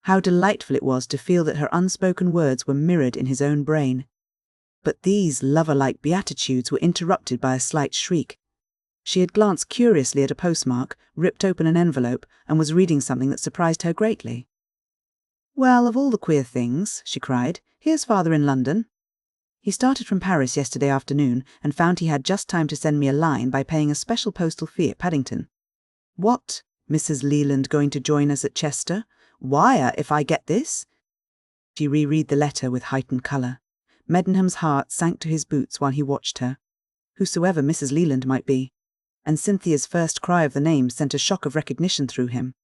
How delightful it was to feel that her unspoken words were mirrored in his own brain. But these lover-like beatitudes were interrupted by a slight shriek. She had glanced curiously at a postmark, ripped open an envelope, and was reading something that surprised her greatly. "Well, of all the queer things," she cried, "here's father in London. He started from Paris yesterday afternoon and found he had just time to send me a line by paying a special postal fee at Paddington. What? Mrs. Leland going to join us at Chester? Wire, if I get this?" She reread the letter with heightened colour. Meddenham's heart sank to his boots while he watched her. Whosoever Mrs. Leland might be. And Cynthia's first cry of the name sent a shock of recognition through him.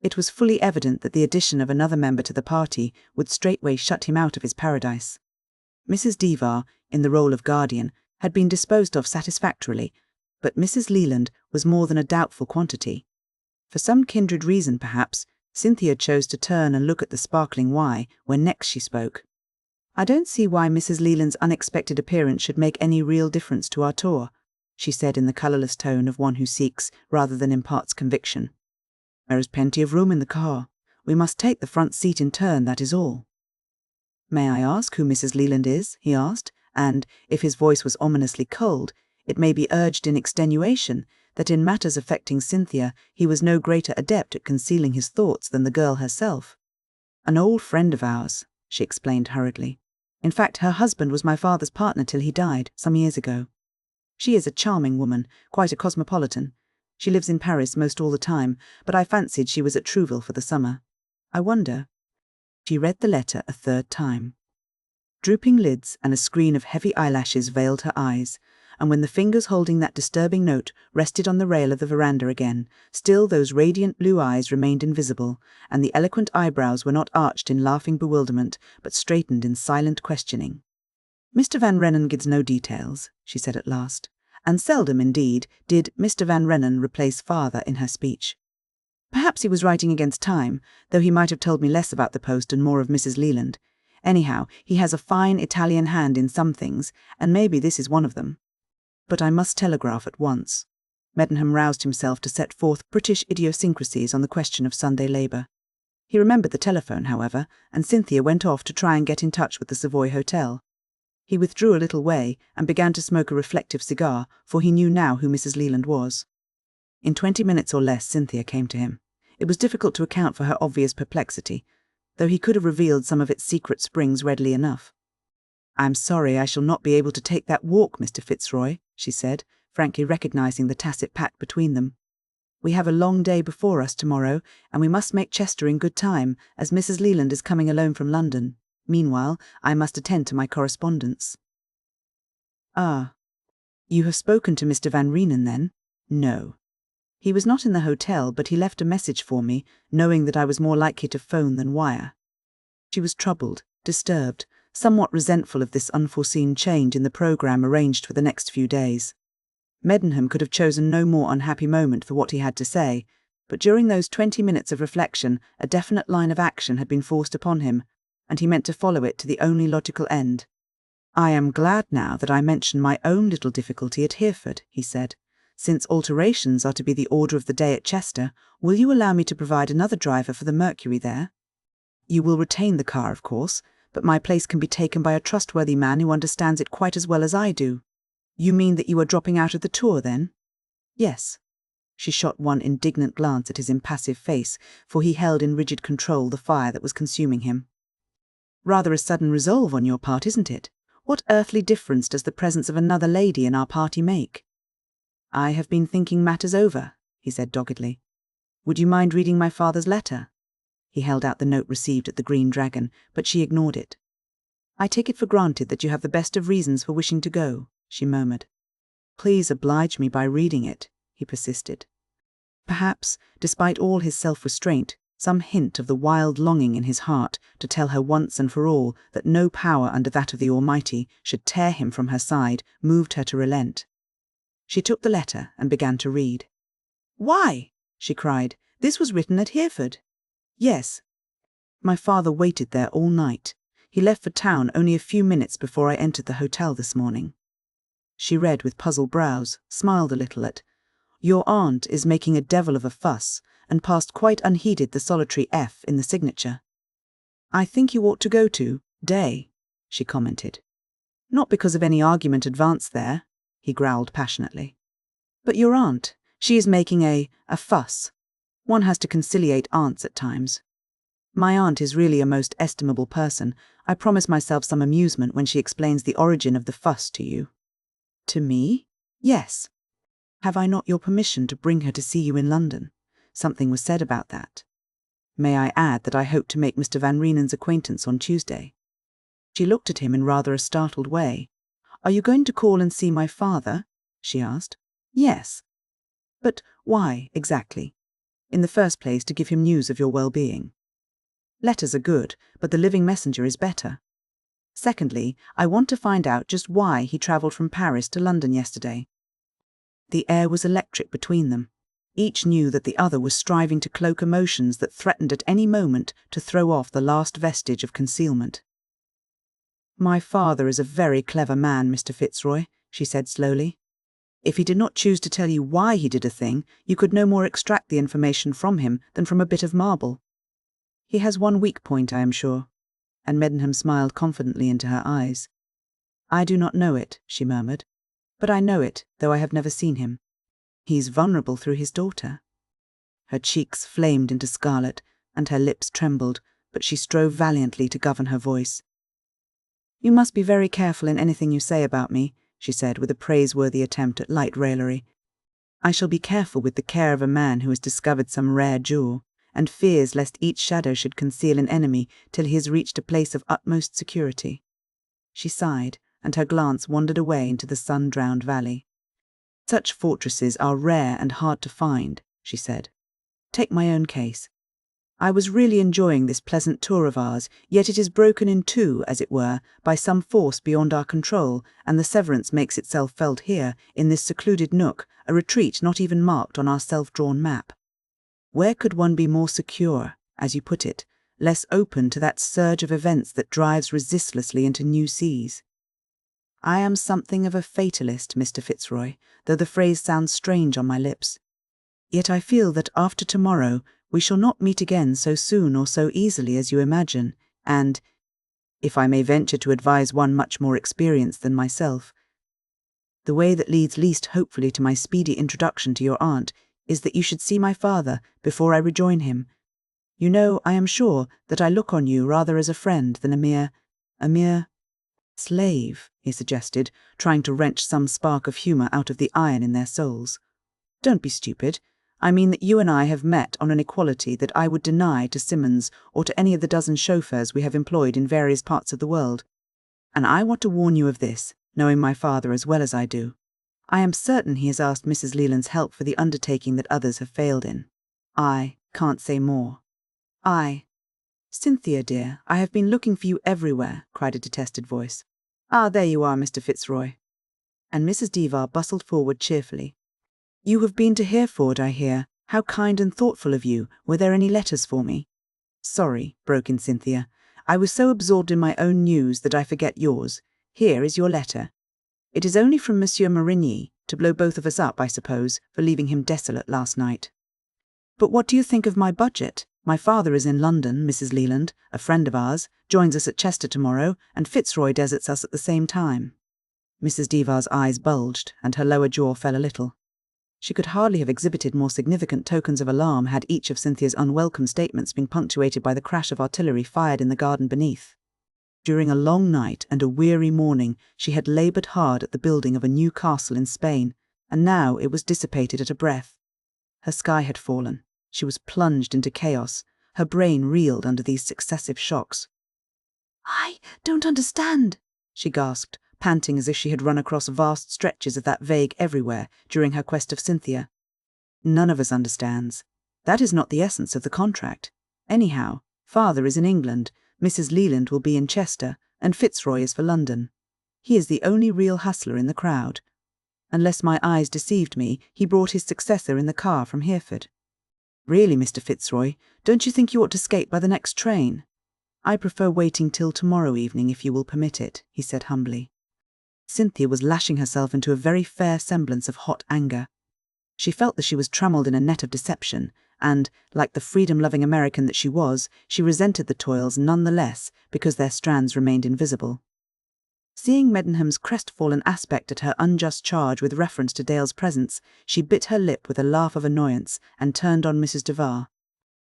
It was fully evident that the addition of another member to the party would straightway shut him out of his paradise. Mrs. Devar, in the role of guardian, had been disposed of satisfactorily, but Mrs. Leland was more than a doubtful quantity. For some kindred reason, perhaps, Cynthia chose to turn and look at the sparkling Y when next she spoke. "I don't see why Mrs. Leland's unexpected appearance should make any real difference to our tour," she said in the colourless tone of one who seeks rather than imparts conviction. "There is plenty of room in the car. We must take the front seat in turn, that is all." "May I ask who Mrs. Leland is?" he asked, and, if his voice was ominously cold, it may be urged in extenuation that in matters affecting Cynthia he was no greater adept at concealing his thoughts than the girl herself. "An old friend of ours," she explained hurriedly. "In fact, her husband was my father's partner till he died, some years ago. She is a charming woman, quite a cosmopolitan. She lives in Paris most all the time, but I fancied she was at Trouville for the summer. I wonder—" She read the letter a third time. Drooping lids and a screen of heavy eyelashes veiled her eyes, and when the fingers holding that disturbing note rested on the rail of the veranda again, still those radiant blue eyes remained invisible, and the eloquent eyebrows were not arched in laughing bewilderment, but straightened in silent questioning. "Mr. Van Rennen gives no details," she said at last, and seldom, indeed, did Mr. Van Rennen replace father in her speech. "Perhaps he was writing against time, though he might have told me less about the post and more of Mrs. Leland. Anyhow, he has a fine Italian hand in some things, and maybe this is one of them. But I must telegraph at once." Meddenham roused himself to set forth British idiosyncrasies on the question of Sunday labour. He remembered the telephone, however, and Cynthia went off to try and get in touch with the Savoy Hotel. He withdrew a little way and began to smoke a reflective cigar, for he knew now who Mrs. Leland was. In 20 minutes or less Cynthia came to him. It was difficult to account for her obvious perplexity, though he could have revealed some of its secret springs readily enough. "I'm sorry I shall not be able to take that walk, Mr. Fitzroy," she said, frankly recognizing the tacit pact between them. "We have a long day before us tomorrow, and we must make Chester in good time, as Mrs. Leland is coming alone from London. Meanwhile, I must attend to my correspondence." "Ah. You have spoken to Mr. Van Reenen, then?" "No. He was not in the hotel, but he left a message for me, knowing that I was more likely to phone than wire." She was troubled, disturbed, somewhat resentful of this unforeseen change in the programme arranged for the next few days. Meddenham could have chosen no more unhappy moment for what he had to say, but during those 20 minutes of reflection a definite line of action had been forced upon him, and he meant to follow it to the only logical end. "I am glad now that I mentioned my own little difficulty at Hereford," he said. "Since alterations are to be the order of the day at Chester, will you allow me to provide another driver for the Mercury there? You will retain the car, of course, but my place can be taken by a trustworthy man who understands it quite as well as I do." "You mean that you are dropping out of the tour, then?" "Yes." She shot one indignant glance at his impassive face, for he held in rigid control the fire that was consuming him. "Rather a sudden resolve on your part, isn't it? What earthly difference does the presence of another lady in our party make?" "I have been thinking matters over," he said doggedly. "Would you mind reading my father's letter?" He held out the note received at the Green Dragon, but she ignored it. "I take it for granted that you have the best of reasons for wishing to go," she murmured. "Please oblige me by reading it," he persisted. Perhaps, despite all his self-restraint, some hint of the wild longing in his heart to tell her once and for all that no power under that of the Almighty should tear him from her side moved her to relent. She took the letter and began to read. "Why?" she cried. "This was written at Hereford." "Yes. My father waited there all night. He left for town only a few minutes before I entered the hotel this morning." She read with puzzled brows, smiled a little at, "Your aunt is making a devil of a fuss," and passed quite unheeded the solitary F in the signature. "I think you ought to go to day," she commented. "Not because of any argument advanced there," he growled passionately. "But your aunt, she is making a fuss. One has to conciliate aunts at times. My aunt is really a most estimable person. I promise myself some amusement when she explains the origin of the fuss to you." "To me?" "Yes. Have I not your permission to bring her to see you in London? Something was said about that. May I add that I hope to make Mr. Van Reenen's acquaintance on Tuesday?" She looked at him in rather a startled way. "Are you going to call and see my father?" she asked. "Yes." "But why, exactly?" "In the first place, to give him news of your well-being. Letters are good, but the living messenger is better. Secondly, I want to find out just why he travelled from Paris to London yesterday." The air was electric between them. Each knew that the other was striving to cloak emotions that threatened at any moment to throw off the last vestige of concealment. "My father is a very clever man, Mr. Fitzroy," she said slowly. "If he did not choose to tell you why he did a thing, you could no more extract the information from him than from a bit of marble. He has one weak point, I am sure. and Meddenham smiled confidently into her eyes. "I do not know it," she murmured. "But I know it, though I have never seen him. He's vulnerable through his daughter." Her cheeks flamed into scarlet, and her lips trembled, but she strove valiantly to govern her voice. "You must be very careful in anything you say about me," she said, with a praiseworthy attempt at light raillery. "I shall be careful with the care of a man who has discovered some rare jewel, and fears lest each shadow should conceal an enemy till he has reached a place of utmost security." She sighed, and her glance wandered away into the sun-drowned valley. "Such fortresses are rare and hard to find," she said. "Take my own case. I was really enjoying this pleasant tour of ours, yet it is broken in two, as it were, by some force beyond our control, and the severance makes itself felt here, in this secluded nook, a retreat not even marked on our self-drawn map. Where could one be more secure, as you put it, less open to that surge of events that drives resistlessly into new seas? I am something of a fatalist, Mr. Fitzroy, though the phrase sounds strange on my lips. Yet I feel that after tomorrow we shall not meet again so soon or so easily as you imagine, and, if I may venture to advise one much more experienced than myself, the way that leads least hopefully to my speedy introduction to your aunt is that you should see my father before I rejoin him. You know, I am sure, that I look on you rather as a friend than a mere slave," he suggested, trying to wrench some spark of humour out of the iron in their souls. "Don't be stupid. I mean that you and I have met on an equality that I would deny to Simmons or to any of the dozen chauffeurs we have employed in various parts of the world. And I want to warn you of this, knowing my father as well as I do. I am certain he has asked Mrs. Leland's help for the undertaking that others have failed in. I can't say more. Cynthia, dear, I have been looking for you everywhere," cried a detested voice. "Ah, there you are, Mr. Fitzroy." And Mrs. Devar bustled forward cheerfully. "You have been to Hereford, I hear. How kind and thoughtful of you. Were there any letters for me?" "Sorry," broke in Cynthia. "I was so absorbed in my own news that I forget yours. Here is your letter. It is only from Monsieur Marigny, to blow both of us up, I suppose, for leaving him desolate last night. But what do you think of my budget? My father is in London, Mrs. Leland, a friend of ours, joins us at Chester tomorrow, and Fitzroy deserts us at the same time." Mrs. Devar's eyes bulged, and her lower jaw fell a little. She could hardly have exhibited more significant tokens of alarm had each of Cynthia's unwelcome statements been punctuated by the crash of artillery fired in the garden beneath. During a long night and a weary morning she had laboured hard at the building of a new castle in Spain, and now it was dissipated at a breath. Her sky had fallen. She was plunged into chaos. Her brain reeled under these successive shocks. "I don't understand," she gasped, panting as if she had run across vast stretches of that vague everywhere during her quest of Cynthia. "None of us understands. That is not the essence of the contract. Anyhow, father is in England, Mrs. Leland will be in Chester, and Fitzroy is for London. He is the only real hustler in the crowd. Unless my eyes deceived me, he brought his successor in the car from Hereford. Really, Mr. Fitzroy, don't you think you ought to skate by the next train?" "I prefer waiting till tomorrow evening, if you will permit it," he said humbly. Cynthia was lashing herself into a very fair semblance of hot anger. She felt that she was trammelled in a net of deception, and, like the freedom-loving American that she was, she resented the toils none the less because their strands remained invisible. Seeing Meddenham's crestfallen aspect at her unjust charge with reference to Dale's presence, she bit her lip with a laugh of annoyance and turned on Mrs. Devar.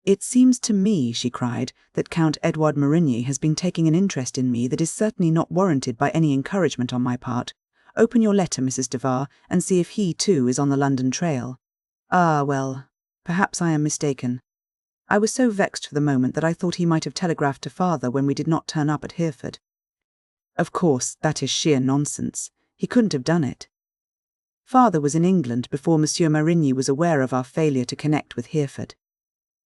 "It seems to me," she cried, "that Count Edouard Marigny has been taking an interest in me that is certainly not warranted by any encouragement on my part. Open your letter, Mrs. Devar, and see if he, too, is on the London trail. Ah, well, perhaps I am mistaken. I was so vexed for the moment that I thought he might have telegraphed to father when we did not turn up at Hereford. Of course, that is sheer nonsense. He couldn't have done it. Father was in England before Monsieur Marigny was aware of our failure to connect with Hereford.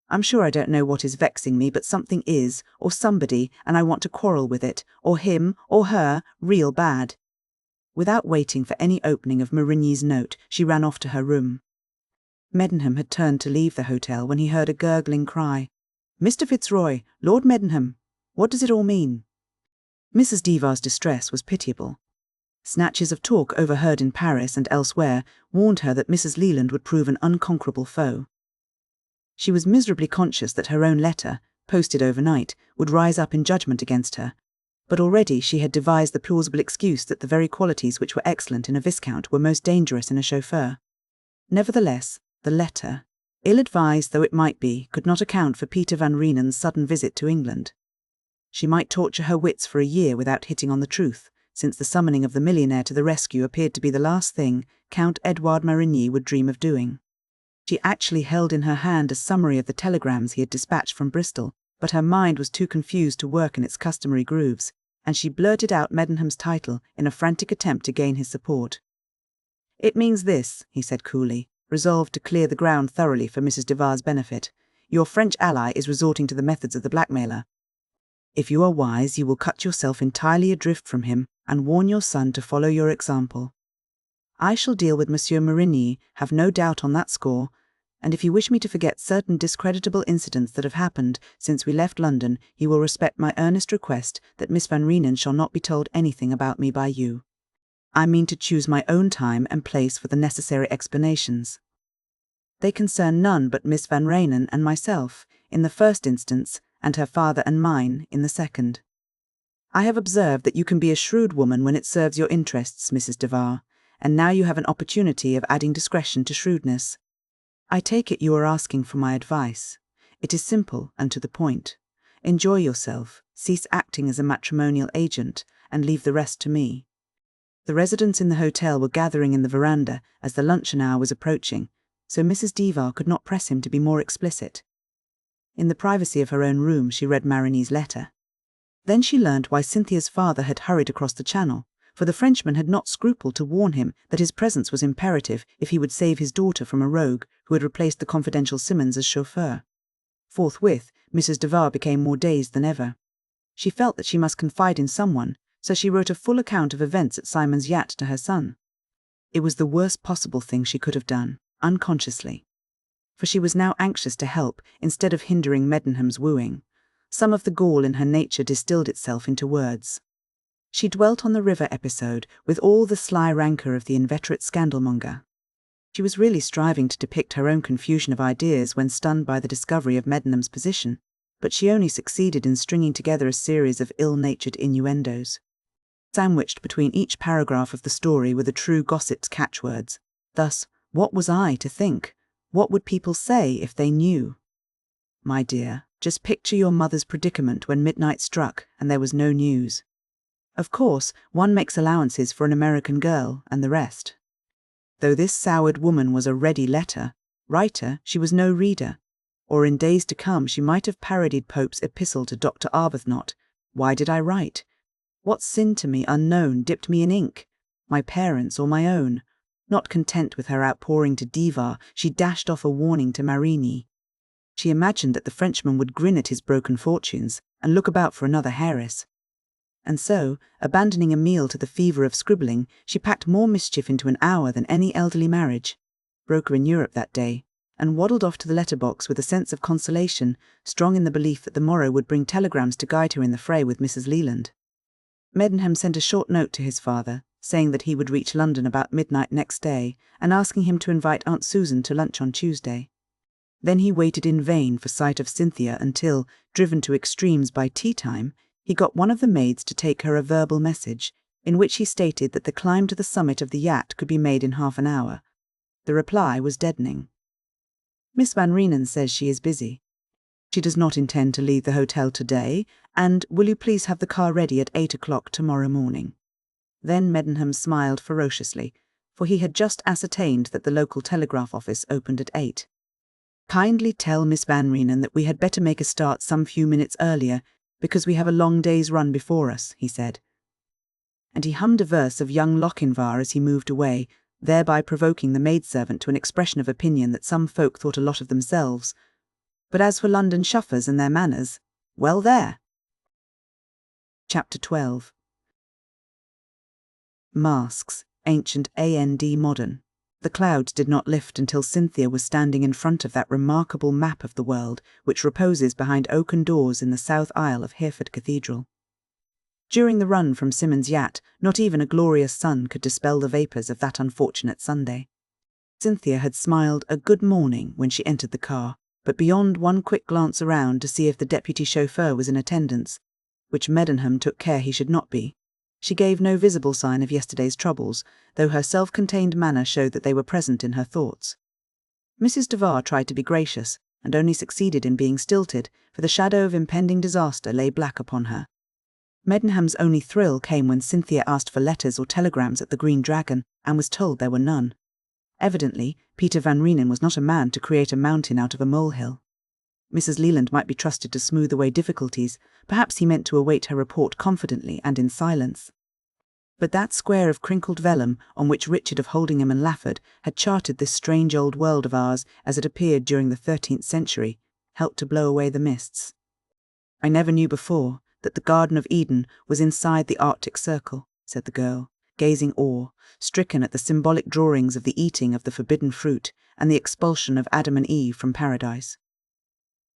I'm sure I don't know what is vexing me, but something is, or somebody, and I want to quarrel with it, or him, or her, real bad." Without waiting for any opening of Marigny's note, she ran off to her room. Meddenham had turned to leave the hotel when he heard a gurgling cry. "Mr. Fitzroy, Lord Meddenham, what does it all mean?" Mrs. Devar's distress was pitiable. Snatches of talk overheard in Paris and elsewhere warned her that Mrs. Leland would prove an unconquerable foe. She was miserably conscious that her own letter, posted overnight, would rise up in judgment against her. But already she had devised the plausible excuse that the very qualities which were excellent in a viscount were most dangerous in a chauffeur. Nevertheless, the letter, ill-advised though it might be, could not account for Peter Van Reenen's sudden visit to England. She might torture her wits for a year without hitting on the truth, since the summoning of the millionaire to the rescue appeared to be the last thing Count Edouard Marigny would dream of doing. She actually held in her hand a summary of the telegrams he had dispatched from Bristol, but her mind was too confused to work in its customary grooves, and she blurted out Meddenham's title in a frantic attempt to gain his support. "It means this," he said coolly, resolved to clear the ground thoroughly for Mrs. Devar's benefit. "Your French ally is resorting to the methods of the blackmailer. If you are wise, you will cut yourself entirely adrift from him and warn your son to follow your example. I shall deal with Monsieur Marigny, have no doubt on that score, and if you wish me to forget certain discreditable incidents that have happened since we left London, you will respect my earnest request that Miss Van Reenen shall not be told anything about me by you. I mean to choose my own time and place for the necessary explanations. They concern none but Miss Van Reenen and myself, in the first instance, and her father and mine, in the second. I have observed that you can be a shrewd woman when it serves your interests, Mrs. Devar, and now you have an opportunity of adding discretion to shrewdness. I take it you are asking for my advice. It is simple and to the point. Enjoy yourself, cease acting as a matrimonial agent, and leave the rest to me." The residents in the hotel were gathering in the veranda as the luncheon hour was approaching, so Mrs. Devar could not press him to be more explicit. In the privacy of her own room she read Marigny's letter. Then she learned why Cynthia's father had hurried across the channel, for the Frenchman had not scrupled to warn him that his presence was imperative if he would save his daughter from a rogue who had replaced the confidential Simmons as chauffeur. Forthwith, Mrs. Devar became more dazed than ever. She felt that she must confide in someone, so she wrote a full account of events at Simon's yacht to her son. It was the worst possible thing she could have done, unconsciously. For she was now anxious to help instead of hindering Meddenham's wooing. Some of the gall in her nature distilled itself into words. She dwelt on the river episode with all the sly rancour of the inveterate scandalmonger. She was really striving to depict her own confusion of ideas when stunned by the discovery of Meddenham's position, but she only succeeded in stringing together a series of ill-natured innuendos. Sandwiched between each paragraph of the story were the true gossip's catchwords. Thus, what was I to think? What would people say if they knew? My dear, just picture your mother's predicament when midnight struck and there was no news. Of course, one makes allowances for an American girl and the rest. Though this soured woman was a ready writer, she was no reader. Or in days to come she might have parodied Pope's epistle to Dr. Arbuthnot. Why did I write? What sin to me unknown dipped me in ink? My parents' or my own? Not content with her outpouring to Devar, she dashed off a warning to Marigny. She imagined that the Frenchman would grin at his broken fortunes and look about for another heiress. And so, abandoning a meal to the fever of scribbling, she packed more mischief into an hour than any elderly marriage, broker in Europe that day, and waddled off to the letterbox with a sense of consolation, strong in the belief that the morrow would bring telegrams to guide her in the fray with Mrs. Leland. Meddenham sent a short note to his father, saying that he would reach London about midnight next day, and asking him to invite Aunt Susan to lunch on Tuesday. Then he waited in vain for sight of Cynthia until, driven to extremes by tea-time, he got one of the maids to take her a verbal message, in which he stated that the climb to the summit of the yacht could be made in half an hour. The reply was deadening. Miss Van Reenen says she is busy. She does not intend to leave the hotel today, and will you please have the car ready at 8 o'clock tomorrow morning? Then Meddenham smiled ferociously, for he had just ascertained that the local telegraph office opened at 8. Kindly tell Miss Van Reenen that we had better make a start some few minutes earlier, because we have a long day's run before us, he said. And he hummed a verse of young Lochinvar as he moved away, thereby provoking the maidservant to an expression of opinion that some folk thought a lot of themselves. But as for London chauffeurs and their manners, well there. Chapter 12. Masks, ancient and modern. The clouds did not lift until Cynthia was standing in front of that remarkable map of the world which reposes behind oaken doors in the south aisle of Hereford Cathedral. During the run from Simmons' yacht, not even a glorious sun could dispel the vapours of that unfortunate Sunday. Cynthia had smiled a good morning when she entered the car, but beyond one quick glance around to see if the deputy chauffeur was in attendance, which Meddenham took care he should not be, she gave no visible sign of yesterday's troubles, though her self-contained manner showed that they were present in her thoughts. Mrs. Devar tried to be gracious, and only succeeded in being stilted, for the shadow of impending disaster lay black upon her. Meddenham's only thrill came when Cynthia asked for letters or telegrams at the Green Dragon, and was told there were none. Evidently, Peter Van Reenen was not a man to create a mountain out of a molehill. Mrs. Leland might be trusted to smooth away difficulties, perhaps he meant to await her report confidently and in silence. But that square of crinkled vellum on which Richard of Holdingham and Lafford had charted this strange old world of ours as it appeared during the 13th century helped to blow away the mists. "I never knew before that the Garden of Eden was inside the Arctic Circle," said the girl, gazing awe-stricken at the symbolic drawings of the eating of the forbidden fruit and the expulsion of Adam and Eve from paradise.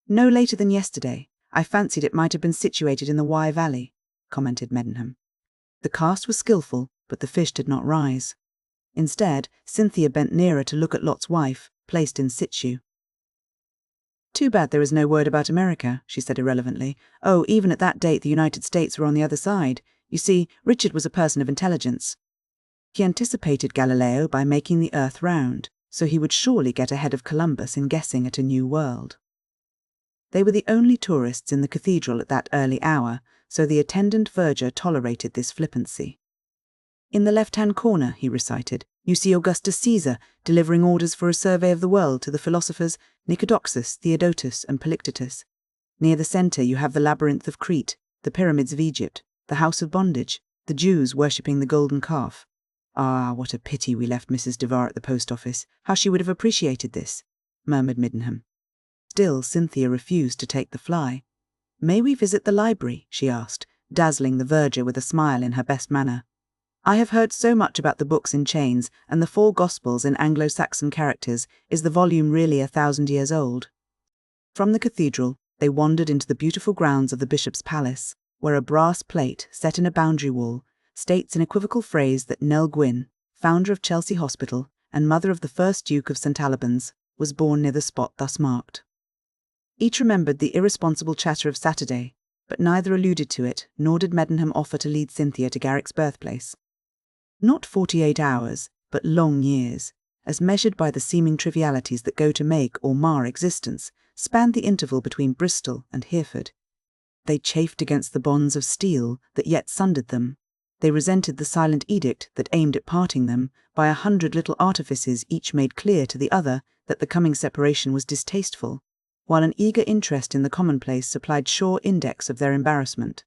"No later than yesterday. I fancied it might have been situated in the Wye Valley," commented Meddenham. The cast was skilful, but the fish did not rise. Instead, Cynthia bent nearer to look at Lot's wife, placed in situ. "Too bad there is no word about America," she said irrelevantly. "Oh, even at that date the United States were on the other side. You see, Richard was a person of intelligence. He anticipated Galileo by making the earth round, so he would surely get ahead of Columbus in guessing at a new world." They were the only tourists in the cathedral at that early hour, so the attendant verger tolerated this flippancy. "In the left-hand corner," he recited, "you see Augustus Caesar delivering orders for a survey of the world to the philosophers Nicodoxus, Theodotus, and Polyctetus. Near the centre you have the labyrinth of Crete, the pyramids of Egypt, the house of bondage, the Jews worshipping the golden calf. Ah, what a pity we left Mrs. Devar at the post office. How she would have appreciated this," murmured Meddenham. Still, Cynthia refused to take the fly. "May we visit the library?" she asked, dazzling the verger with a smile in her best manner. "I have heard so much about the books in chains, and the 4 Gospels in Anglo-Saxon characters. Is the volume really 1,000 years old?" From the cathedral, they wandered into the beautiful grounds of the bishop's palace, where a brass plate, set in a boundary wall, states in equivocal phrase that Nell Gwynn, founder of Chelsea Hospital and mother of the first Duke of St Albans, was born near the spot thus marked. Each remembered the irresponsible chatter of Saturday, but neither alluded to it, nor did Meddenham offer to lead Cynthia to Garrick's birthplace. Not 48 hours, but long years, as measured by the seeming trivialities that go to make or mar existence, spanned the interval between Bristol and Hereford. They chafed against the bonds of steel that yet sundered them. They resented the silent edict that aimed at parting them by 100 little artifices each made clear to the other that the coming separation was distasteful, while an eager interest in the commonplace supplied sure index of their embarrassment.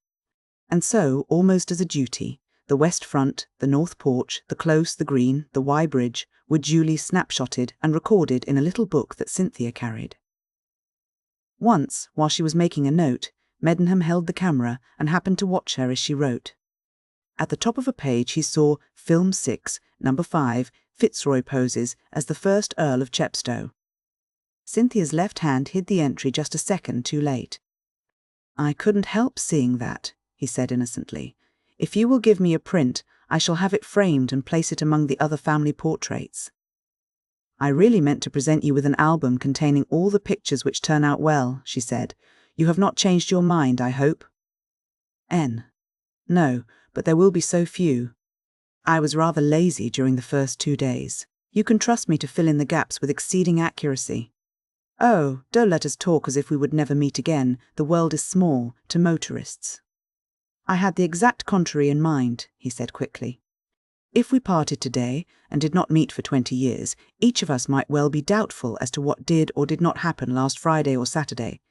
And so, almost as a duty, the west front, the north porch, the close, the green, the Wye Bridge were duly snapshotted and recorded in a little book that Cynthia carried. Once, while she was making a note, Meddenham held the camera and happened to watch her as she wrote. At the top of a page he saw Film 6, Number 5, Fitzroy poses as the first Earl of Chepstow. Cynthia's left hand hid the entry just a second too late. "I couldn't help seeing that," he said innocently. "If you will give me a print, I shall have it framed and place it among the other family portraits." "I really meant to present you with an album containing all the pictures which turn out well," she said. "You have not changed your mind, I hope?" "N. No, but there will be so few. I was rather lazy during the first 2 days. You can trust me to fill in the gaps with exceeding accuracy. Oh, don't let us talk as if we would never meet again. The world is small, to motorists." "I had the exact contrary in mind," he said quickly. "If we parted today and did not meet for 20 years, each of us might well be doubtful as to what did or did not happen last Friday or Saturday.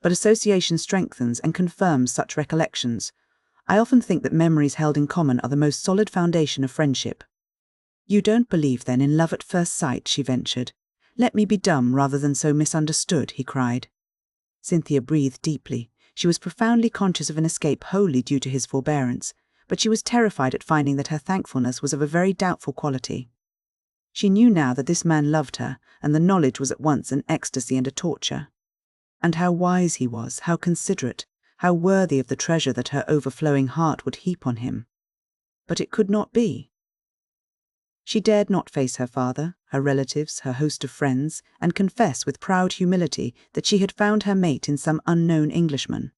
But association strengthens and confirms such recollections. I often think that memories held in common are the most solid foundation of friendship." "You don't believe, then, in love at first sight?" she ventured. "Let me be dumb rather than so misunderstood," he cried. Cynthia breathed deeply. She was profoundly conscious of an escape wholly due to his forbearance, but she was terrified at finding that her thankfulness was of a very doubtful quality. She knew now that this man loved her, and the knowledge was at once an ecstasy and a torture. And how wise he was, how considerate, how worthy of the treasure that her overflowing heart would heap on him. But it could not be. She dared not face her father, her relatives, her host of friends, and confess with proud humility that she had found her mate in some unknown Englishman,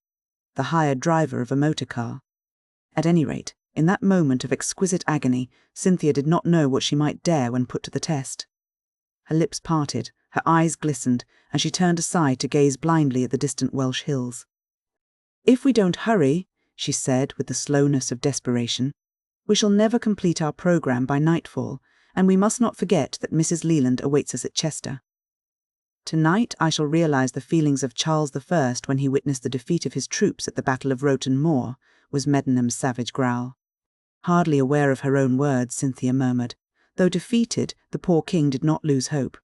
the hired driver of a motor car. At any rate, in that moment of exquisite agony, Cynthia did not know what she might dare when put to the test. Her lips parted, her eyes glistened, and she turned aside to gaze blindly at the distant Welsh hills. "If we don't hurry," she said with the slowness of desperation, "we shall never complete our programme by nightfall, and we must not forget that Mrs. Leland awaits us at Chester. Tonight I shall realise the feelings of Charles I when he witnessed the defeat of his troops at the Battle of Roton Moor," was Meddenham's savage growl. Hardly aware of her own words, Cynthia murmured. Though defeated, the poor king did not lose hope.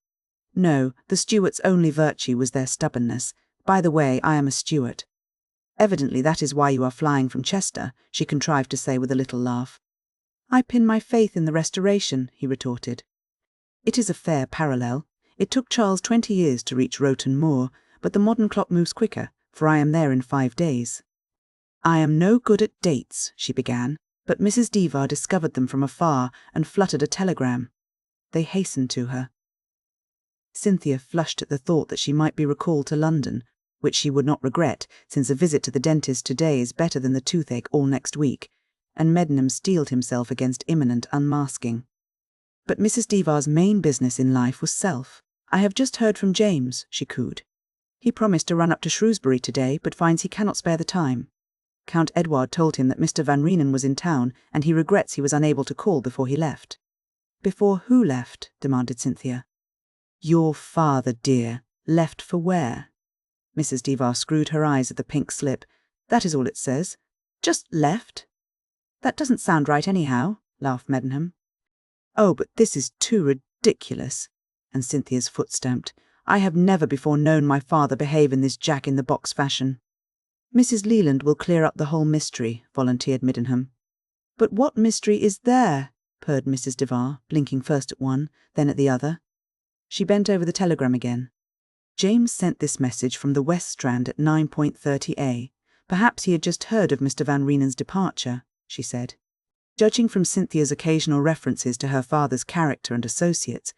"No, the Stuarts' only virtue was their stubbornness. By the way, I am a Stuart." "Evidently that is why you are flying from Chester," she contrived to say with a little laugh. "I pin my faith in the Restoration," he retorted. "It is a fair parallel. It took Charles 20 years to reach Roton Moor, but the modern clock moves quicker, for I am there in 5 days. "I am no good at dates," she began, but Mrs. Devar discovered them from afar and fluttered a telegram. They hastened to her. Cynthia flushed at the thought that she might be recalled to London, which she would not regret, since a visit to the dentist today is better than the toothache all next week, and Meddenham steeled himself against imminent unmasking. But Mrs. Devar's main business in life was self. "I have just heard from James," she cooed. "He promised to run up to Shrewsbury today, but finds he cannot spare the time. Count Edward told him that Mr. Van Reenen was in town, and he regrets he was unable to call before he left." "Before who left?" demanded Cynthia. "Your father, dear. Left for where?" Mrs. Devar screwed her eyes at the pink slip. "That is all it says. Just left." "That doesn't sound right anyhow," laughed Meddenham. "Oh, but this is too ridiculous," and Cynthia's foot stamped. "I have never before known my father behave in this jack-in-the-box fashion." "Mrs. Leland will clear up the whole mystery," volunteered Meddenham. "But what mystery is there?" purred Mrs. Devar, blinking first at one, then at the other. She bent over the telegram again. "James sent this message from the West Strand at 9:30 a. Perhaps he had just heard of Mr. Van Reenen's departure," she said. Judging from Cynthia's occasional references to her father's character and associates,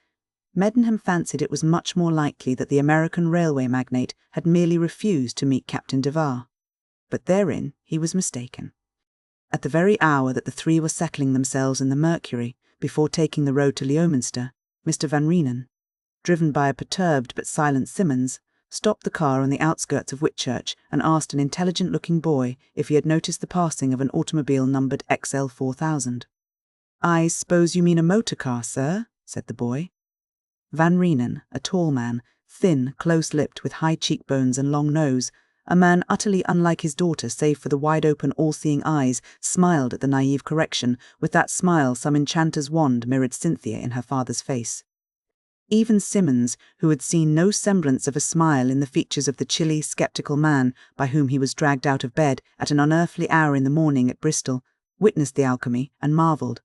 Meddenham fancied it was much more likely that the American railway magnate had merely refused to meet Captain Devar. But therein he was mistaken. At the very hour that the three were settling themselves in the Mercury, before taking the road to Leominster, Mr. Van Reenen, driven by a perturbed but silent Simmons, stopped the car on the outskirts of Whitchurch and asked an intelligent-looking boy if he had noticed the passing of an automobile numbered XL4000. "I suppose you mean a motor car, sir?" said the boy. Van Reenen, a tall man, thin, close-lipped, with high cheekbones and long nose, a man utterly unlike his daughter save for the wide-open, all-seeing eyes, smiled at the naive correction with that smile some enchanter's wand mirrored Cynthia in her father's face. Even Simmons, who had seen no semblance of a smile in the features of the chilly, sceptical man by whom he was dragged out of bed at an unearthly hour in the morning at Bristol, witnessed the alchemy and marvelled.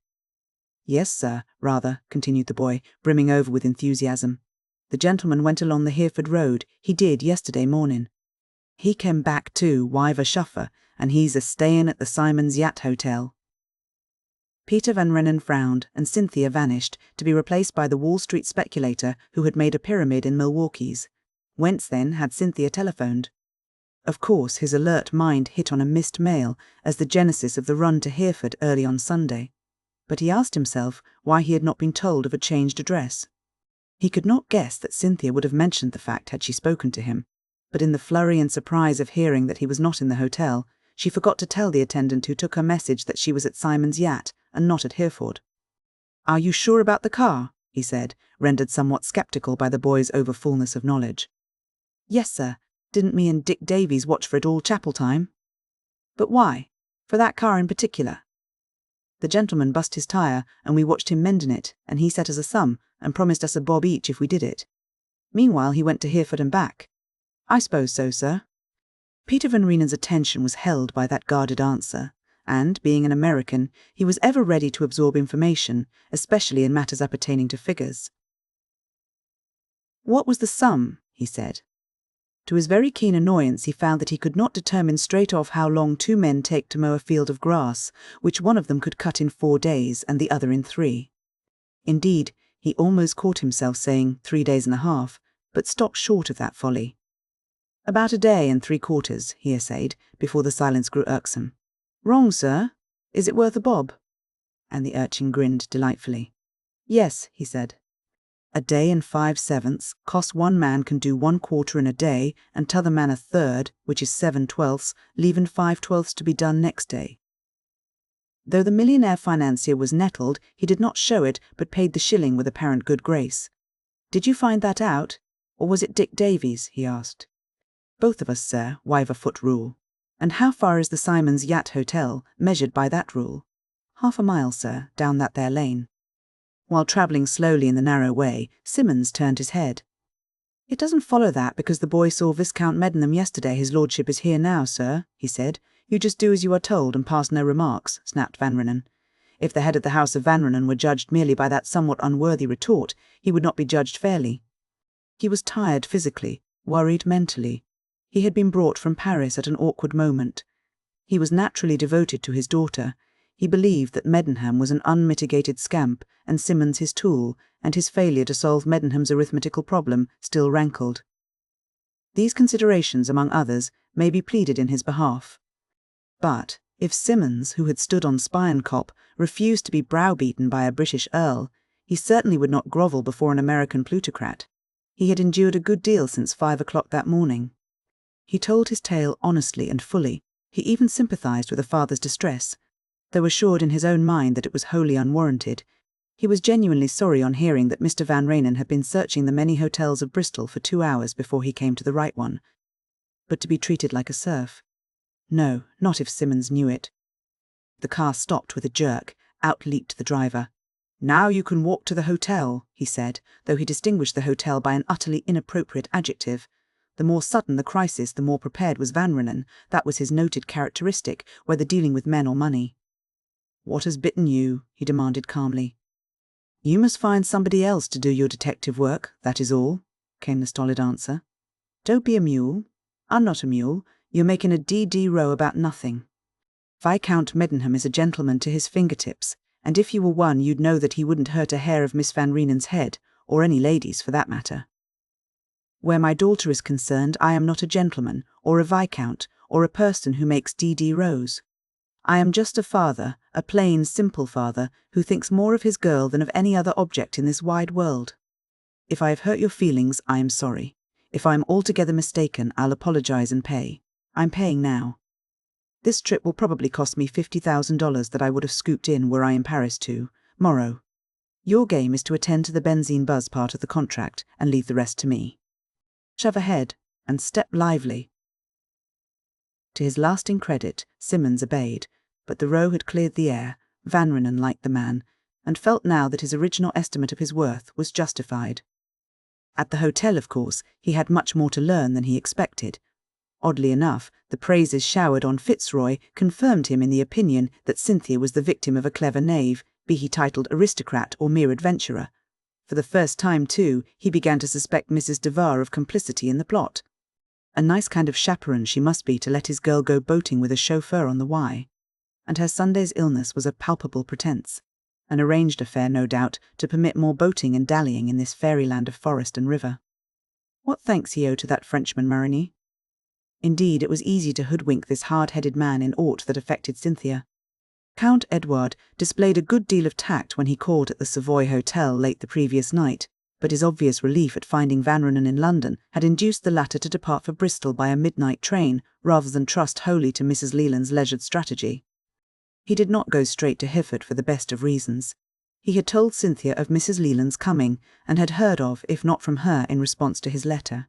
"Yes, sir, rather," continued the boy, brimming over with enthusiasm. "The gentleman went along the Hereford Road. He did yesterday morning. He came back too, wiver Chauffeur, and he's a-stayin' at the Simon's Yacht Hotel." Peter Van Reenen frowned, and Cynthia vanished, to be replaced by the Wall Street speculator who had made a pyramid in Milwaukee's. Whence, then, had Cynthia telephoned? Of course, his alert mind hit on a missed mail as the genesis of the run to Hereford early on Sunday. But he asked himself why he had not been told of a changed address. He could not guess that Cynthia would have mentioned the fact had she spoken to him, but in the flurry and surprise of hearing that he was not in the hotel, she forgot to tell the attendant who took her message that she was at Simon's Yacht and not at Hereford. "Are you sure about the car?" he said, rendered somewhat sceptical by the boy's overfullness of knowledge. "Yes, sir. Didn't me and Dick Davies watch for it all chapel time?" "But why? For that car in particular?" "The gentleman bust his tyre, and we watched him mending it, and he set us a sum, and promised us a bob each if we did it. Meanwhile he went to Hereford and back." "I suppose so, sir." Peter Van Reenen's attention was held by that guarded answer, and, being an American, he was ever ready to absorb information, especially in matters appertaining to figures. "What was the sum?" he said. To his very keen annoyance he found that he could not determine straight off how long two men take to mow a field of grass, which one of them could cut in 4 days and the other in 3. Indeed, He almost caught himself saying 3 days and a half, but stopped short of that folly. "About a day and 3/4, he essayed, before the silence grew irksome. "Wrong, sir. Is it worth a bob?" And the urchin grinned delightfully. "Yes," he said. "A day and 5/7 costs one man can do 1/4 in a day, and t'other man a third, which is 7/12, leaving 5/12 to be done next day." Though the millionaire financier was nettled, he did not show it, but paid the shilling with apparent good grace. "Did you find that out? Or was it Dick Davies?" he asked. "Both of us, sir, wive a foot rule. And how far is the Simon's Yacht Hotel, measured by that rule?" "Half a mile, sir, down that there lane." While travelling slowly in the narrow way, Simmons turned his head. "It doesn't follow that because the boy saw Viscount Meddenham yesterday his lordship is here now, sir," he said. "You just do as you are told and pass no remarks," snapped Van Reenen. If the head of the House of Van Reenen were judged merely by that somewhat unworthy retort, he would not be judged fairly. He was tired physically, worried mentally. He had been brought from Paris at an awkward moment. He was naturally devoted to his daughter. He believed that Meddenham was an unmitigated scamp and Simmons his tool, and his failure to solve Meddenham's arithmetical problem still rankled. These considerations, among others, may be pleaded in his behalf. But if Simmons, who had stood on Spion-Kop, refused to be browbeaten by a British earl, he certainly would not grovel before an American plutocrat. He had endured a good deal since 5 o'clock that morning. He told his tale honestly and fully. He even sympathized with the father's distress, though assured in his own mind that it was wholly unwarranted. He was genuinely sorry on hearing that Mr. Van Reenen had been searching the many hotels of Bristol for 2 hours before he came to the right one. But to be treated like a serf? No, not if Simmons knew it. The car stopped with a jerk. Out leaped the driver. "Now you can walk to the hotel," he said, though he distinguished the hotel by an utterly inappropriate adjective. The more sudden the crisis, the more prepared was Van Reenen. That was his noted characteristic, whether dealing with men or money. "What has bitten you?" he demanded calmly. "You must find somebody else to do your detective work, that is all," came the stolid answer. "Don't be a mule." "I'm not a mule. You're making a D.D. row about nothing. Viscount Meddenham is a gentleman to his fingertips, and if you were one you'd know that he wouldn't hurt a hair of Miss Van Reenen's head, or any lady's for that matter. Where my daughter is concerned, I am not a gentleman, or a viscount, or a person who makes D.D. rows. I am just a father, a plain, simple father, who thinks more of his girl than of any other object in this wide world. If I have hurt your feelings, I am sorry. If I am altogether mistaken, I'll apologize and pay. I'm paying now. This trip will probably cost me $50,000 that I would have scooped in were I in Paris tomorrow. Your game is to attend to the benzene buzz part of the contract and leave the rest to me. Shove ahead and step lively." To his lasting credit, Simmons obeyed, but the row had cleared the air. Van Reenen liked the man, and felt now that his original estimate of his worth was justified. At the hotel, of course, he had much more to learn than he expected. Oddly enough, the praises showered on Fitzroy confirmed him in the opinion that Cynthia was the victim of a clever knave, be he titled aristocrat or mere adventurer. For the first time, too, he began to suspect Mrs. Devar of complicity in the plot. A nice kind of chaperone she must be to let his girl go boating with a chauffeur on the Wye. And her Sunday's illness was a palpable pretence. An arranged affair, no doubt, to permit more boating and dallying in this fairyland of forest and river. What thanks he owed to that Frenchman Marigny? Indeed, it was easy to hoodwink this hard-headed man in aught that affected Cynthia. Count Edouard displayed a good deal of tact when he called at the Savoy Hotel late the previous night, but his obvious relief at finding Van Reenen in London had induced the latter to depart for Bristol by a midnight train, rather than trust wholly to Mrs. Leland's leisured strategy. He did not go straight to Hifford for the best of reasons. He had told Cynthia of Mrs. Leland's coming, and had heard of, if not from her, in response to his letter.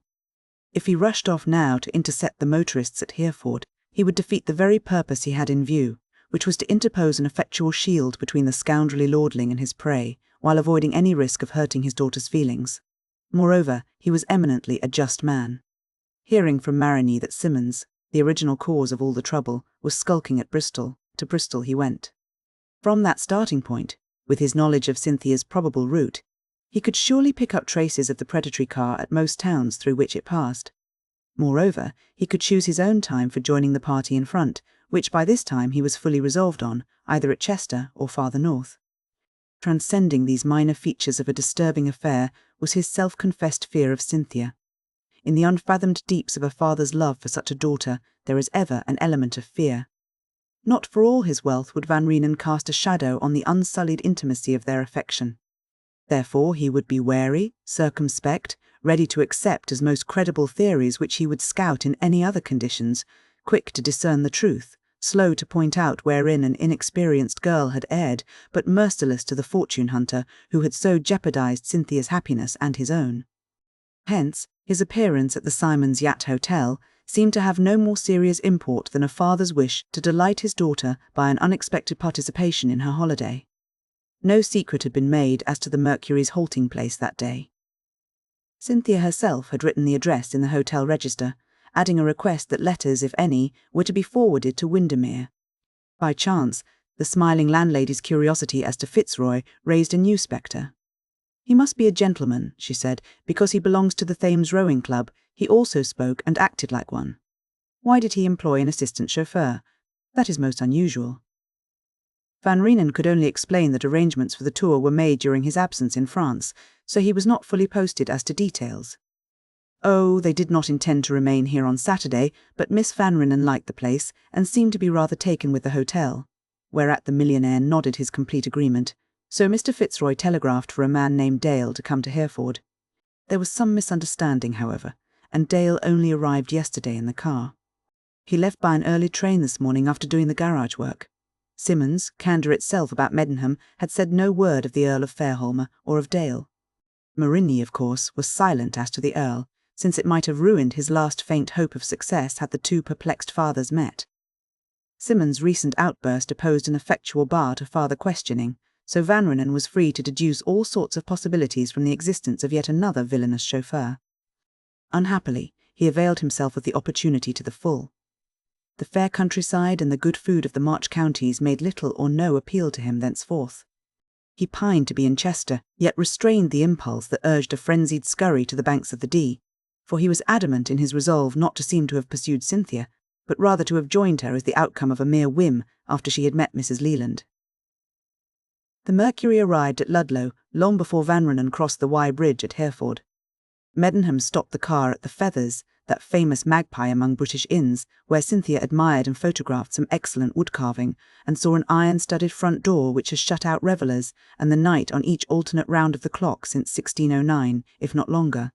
If he rushed off now to intercept the motorists at Hereford, he would defeat the very purpose he had in view, which was to interpose an effectual shield between the scoundrelly lordling and his prey, while avoiding any risk of hurting his daughter's feelings. Moreover, he was eminently a just man. Hearing from Marigny that Simmons, the original cause of all the trouble, was skulking at Bristol, to Bristol he went. From that starting point, with his knowledge of Cynthia's probable route, he could surely pick up traces of the predatory car at most towns through which it passed. Moreover, he could choose his own time for joining the party in front, which by this time he was fully resolved on, either at Chester or farther north. Transcending these minor features of a disturbing affair was his self-confessed fear of Cynthia. In the unfathomed deeps of a father's love for such a daughter, there is ever an element of fear. Not for all his wealth would Van Reenen cast a shadow on the unsullied intimacy of their affection. Therefore he would be wary, circumspect, ready to accept as most credible theories which he would scout in any other conditions, quick to discern the truth, slow to point out wherein an inexperienced girl had erred, but merciless to the fortune hunter who had so jeopardized Cynthia's happiness and his own. Hence, his appearance at the Simon's Yacht Hotel seemed to have no more serious import than a father's wish to delight his daughter by an unexpected participation in her holiday. No secret had been made as to the Mercury's halting place that day. Cynthia herself had written the address in the hotel register, adding a request that letters, if any, were to be forwarded to Windermere. By chance, the smiling landlady's curiosity as to Fitzroy raised a new spectre. "He must be a gentleman," she said, "because he belongs to the Thames Rowing Club. He also spoke and acted like one. Why did he employ an assistant chauffeur? That is most unusual." Van Reenen could only explain that arrangements for the tour were made during his absence in France, so he was not fully posted as to details. Oh, they did not intend to remain here on Saturday, but Miss Van Reenen liked the place and seemed to be rather taken with the hotel, whereat the millionaire nodded his complete agreement. So Mr. Fitzroy telegraphed for a man named Dale to come to Hereford. There was some misunderstanding, however, and Dale only arrived yesterday in the car. He left by an early train this morning after doing the garage work. Simmons, candour itself about Meddenham, had said no word of the Earl of Fairholme or of Dale. Marigny, of course, was silent as to the Earl, since it might have ruined his last faint hope of success had the two perplexed fathers met. Simmons' recent outburst opposed an effectual bar to farther questioning, so Van Reenen was free to deduce all sorts of possibilities from the existence of yet another villainous chauffeur. Unhappily, he availed himself of the opportunity to the full. The fair countryside and the good food of the March counties made little or no appeal to him thenceforth. He pined to be in Chester, yet restrained the impulse that urged a frenzied scurry to the banks of the Dee, for he was adamant in his resolve not to seem to have pursued Cynthia, but rather to have joined her as the outcome of a mere whim after she had met Mrs. Leland. The Mercury arrived at Ludlow long before Van Reenen crossed the Wye Bridge at Hereford. Meddenham stopped the car at the Feathers, that famous magpie among British inns, where Cynthia admired and photographed some excellent wood-carving, and saw an iron-studded front door which has shut out revellers and the night on each alternate round of the clock since 1609, if not longer.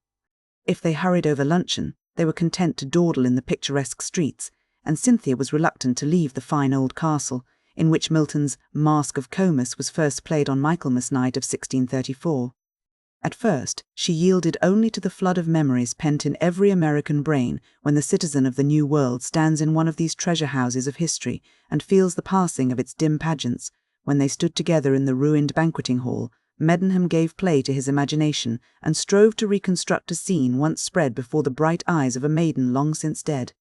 If they hurried over luncheon, they were content to dawdle in the picturesque streets, and Cynthia was reluctant to leave the fine old castle, in which Milton's Mask of Comus was first played on Michaelmas night of 1634. At first, she yielded only to the flood of memories pent in every American brain when the citizen of the New World stands in one of these treasure houses of history and feels the passing of its dim pageants. When they stood together in the ruined banqueting hall, Meddenham gave play to his imagination and strove to reconstruct a scene once spread before the bright eyes of a maiden long since dead.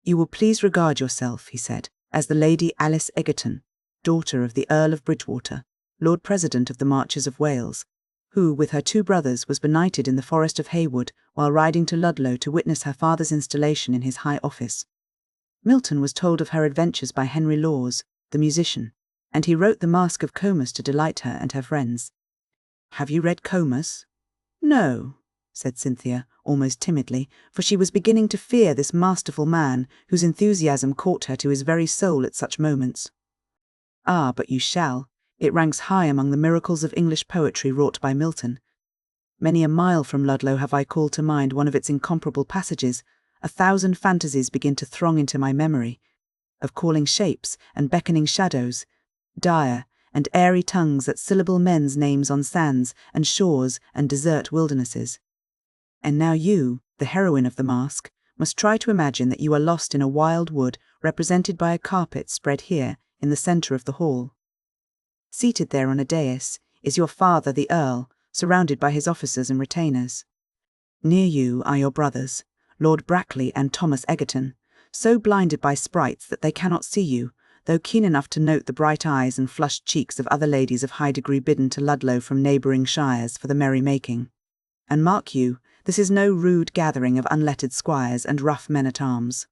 "You will please regard yourself," he said, "as the Lady Alice Egerton, daughter of the Earl of Bridgewater, Lord President of the Marches of Wales, who, with her two brothers, was benighted in the forest of Haywood while riding to Ludlow to witness her father's installation in his high office. Milton was told of her adventures by Henry Lawes, the musician, and he wrote the Mask of Comus to delight her and her friends." "Have you read Comus?" "No," said Cynthia, almost timidly, for she was beginning to fear this masterful man whose enthusiasm caught her to his very soul at such moments. "Ah, but you shall. It ranks high among the miracles of English poetry wrought by Milton. Many a mile from Ludlow have I called to mind one of its incomparable passages. 1,000 fantasies begin to throng into my memory, of calling shapes and beckoning shadows, dire and airy tongues that syllable men's names on sands and shores and desert wildernesses. And now you, the heroine of the masque, must try to imagine that you are lost in a wild wood represented by a carpet spread here in the centre of the hall. Seated there on a dais is your father the Earl, surrounded by his officers and retainers. Near you are your brothers, Lord Brackley and Thomas Egerton, so blinded by sprites that they cannot see you, though keen enough to note the bright eyes and flushed cheeks of other ladies of high degree bidden to Ludlow from neighbouring shires for the merry-making. And mark you, this is no rude gathering of unlettered squires and rough men-at-arms.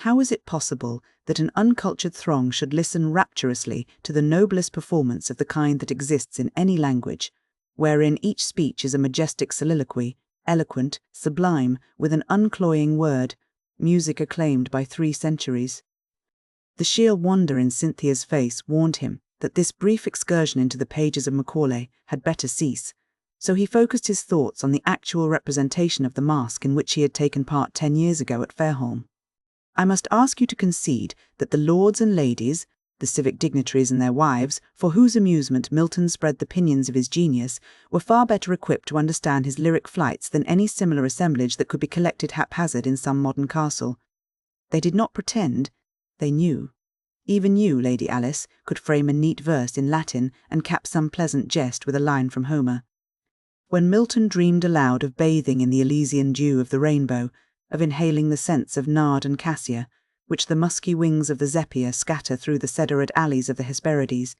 How is it possible that an uncultured throng should listen rapturously to the noblest performance of the kind that exists in any language, wherein each speech is a majestic soliloquy, eloquent, sublime, with an uncloying word, music acclaimed by 3 centuries? The sheer wonder in Cynthia's face warned him that this brief excursion into the pages of Macaulay had better cease, so he focused his thoughts on the actual representation of the masque in which he had taken part 10 years ago at Fairholme. I must ask you to concede that the lords and ladies, the civic dignitaries and their wives, for whose amusement Milton spread the pinions of his genius, were far better equipped to understand his lyric flights than any similar assemblage that could be collected haphazard in some modern castle. They did not pretend, they knew. Even you, Lady Alice, could frame a neat verse in Latin and cap some pleasant jest with a line from Homer. When Milton dreamed aloud of bathing in the Elysian dew of the rainbow, of inhaling the scents of nard and cassia, which the musky wings of the zephyr scatter through the cedared alleys of the Hesperides,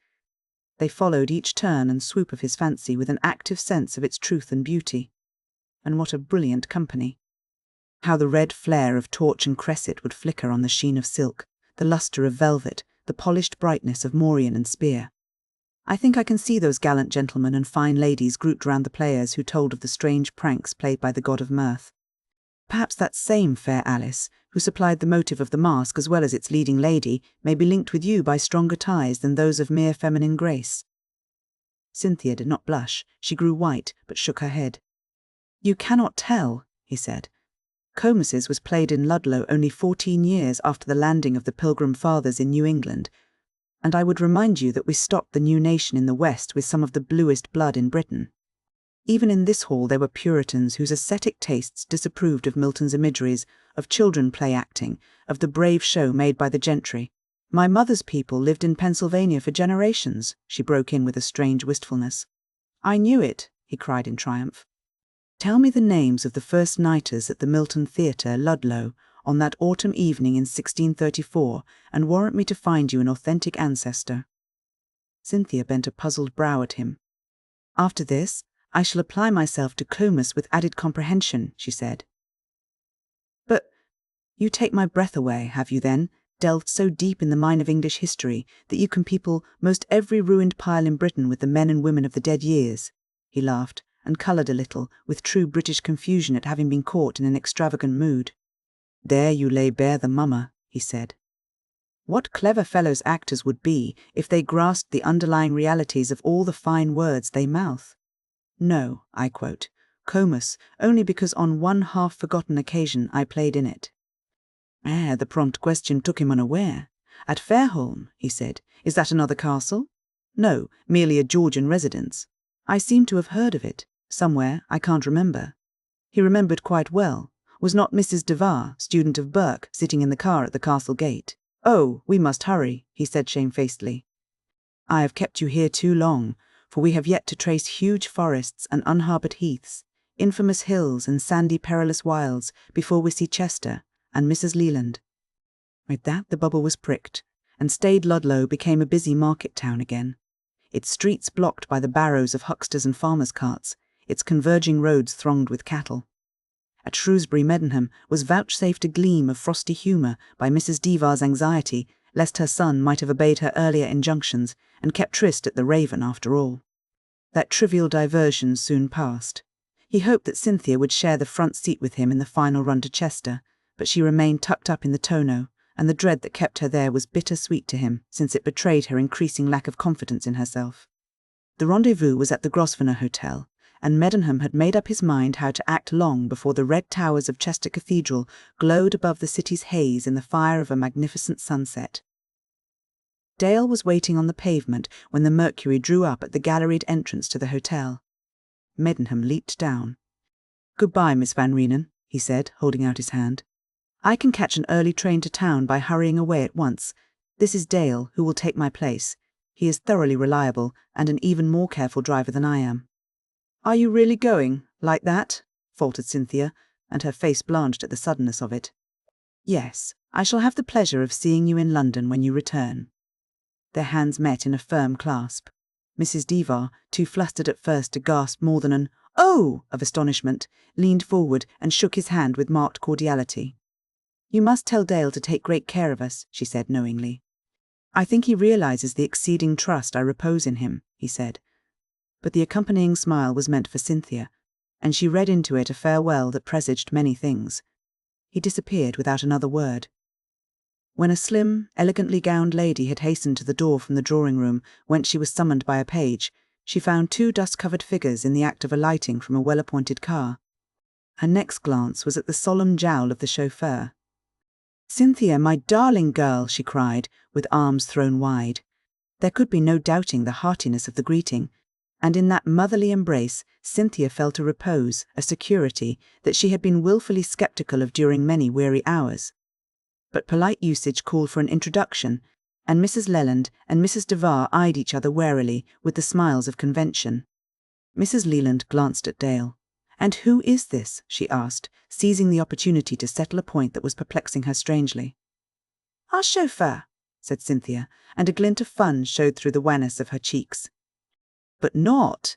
they followed each turn and swoop of his fancy with an active sense of its truth and beauty. And what a brilliant company! How the red flare of torch and cresset would flicker on the sheen of silk, the lustre of velvet, the polished brightness of morion and spear. I think I can see those gallant gentlemen and fine ladies grouped round the players who told of the strange pranks played by the god of mirth. Perhaps that same fair Alice, who supplied the motive of the masque as well as its leading lady, may be linked with you by stronger ties than those of mere feminine grace. Cynthia did not blush. She grew white, but shook her head. You cannot tell, he said. Comus's was played in Ludlow only 14 years after the landing of the Pilgrim Fathers in New England, and I would remind you that we stocked the new nation in the West with some of the bluest blood in Britain. Even in this hall there were Puritans whose ascetic tastes disapproved of Milton's imageries, of children play acting, of the brave show made by the gentry. My mother's people lived in Pennsylvania for generations, she broke in with a strange wistfulness. I knew it, he cried in triumph. Tell me the names of the first nighters at the Milton Theatre, Ludlow, on that autumn evening in 1634, and warrant me to find you an authentic ancestor. Cynthia bent a puzzled brow at him. After this, I shall apply myself to Comus with added comprehension, she said. But you take my breath away, have you then, delved so deep in the mine of English history that you can people most every ruined pile in Britain with the men and women of the dead years? He laughed, and coloured a little, with true British confusion at having been caught in an extravagant mood. There you lay bare the mummer, he said. What clever fellows actors would be if they grasped the underlying realities of all the fine words they mouth. No, I quote, Comus, only because on one half-forgotten occasion I played in it. The prompt question took him unaware. At Fairholme, he said, is that another castle? No, merely a Georgian residence. I seem to have heard of it. Somewhere, I can't remember. He remembered quite well. Was not Mrs. Devar, student of Burke, sitting in the car at the castle gate? Oh, we must hurry, he said shamefacedly. I have kept you here too long, for we have yet to trace huge forests and unharboured heaths, infamous hills and sandy perilous wilds, before we see Chester and Mrs. Leland. With that the bubble was pricked, and staid Ludlow became a busy market town again, its streets blocked by the barrows of hucksters and farmers' carts, its converging roads thronged with cattle. At Shrewsbury Meddenham was vouchsafed a gleam of frosty humour by Mrs. Devar's anxiety lest her son might have obeyed her earlier injunctions and kept tryst at the Raven after all. That trivial diversion soon passed. He hoped that Cynthia would share the front seat with him in the final run to Chester, but she remained tucked up in the tonneau, and the dread that kept her there was bitter-sweet to him, since it betrayed her increasing lack of confidence in herself. The rendezvous was at the Grosvenor Hotel, and Meddenham had made up his mind how to act long before the red towers of Chester Cathedral glowed above the city's haze in the fire of a magnificent sunset. Dale was waiting on the pavement when the Mercury drew up at the galleried entrance to the hotel. Meddenham leaped down. "Goodbye, Miss Van Reenen," he said, holding out his hand. "I can catch an early train to town by hurrying away at once. This is Dale, who will take my place. He is thoroughly reliable and an even more careful driver than I am." "Are you really going, like that?" faltered Cynthia, and her face blanched at the suddenness of it. "Yes, I shall have the pleasure of seeing you in London when you return." Their hands met in a firm clasp. Mrs. Devar, too flustered at first to gasp more than an "Oh!" of astonishment, leaned forward and shook his hand with marked cordiality. You must tell Dale to take great care of us, she said knowingly. I think he realizes the exceeding trust I repose in him, he said. But the accompanying smile was meant for Cynthia, and she read into it a farewell that presaged many things. He disappeared without another word. When a slim, elegantly gowned lady had hastened to the door from the drawing-room, whence she was summoned by a page, she found two dust-covered figures in the act of alighting from a well-appointed car. Her next glance was at the solemn jowl of the chauffeur. "Cynthia, my darling girl," she cried, with arms thrown wide. There could be no doubting the heartiness of the greeting, and in that motherly embrace Cynthia felt a repose, a security, that she had been wilfully sceptical of during many weary hours. But polite usage called for an introduction, and Mrs. Leland and Mrs. Devar eyed each other warily with the smiles of convention. Mrs. Leland glanced at Dale. "And who is this?" she asked, seizing the opportunity to settle a point that was perplexing her strangely. "Our chauffeur," said Cynthia, and a glint of fun showed through the wanness of her cheeks. But not,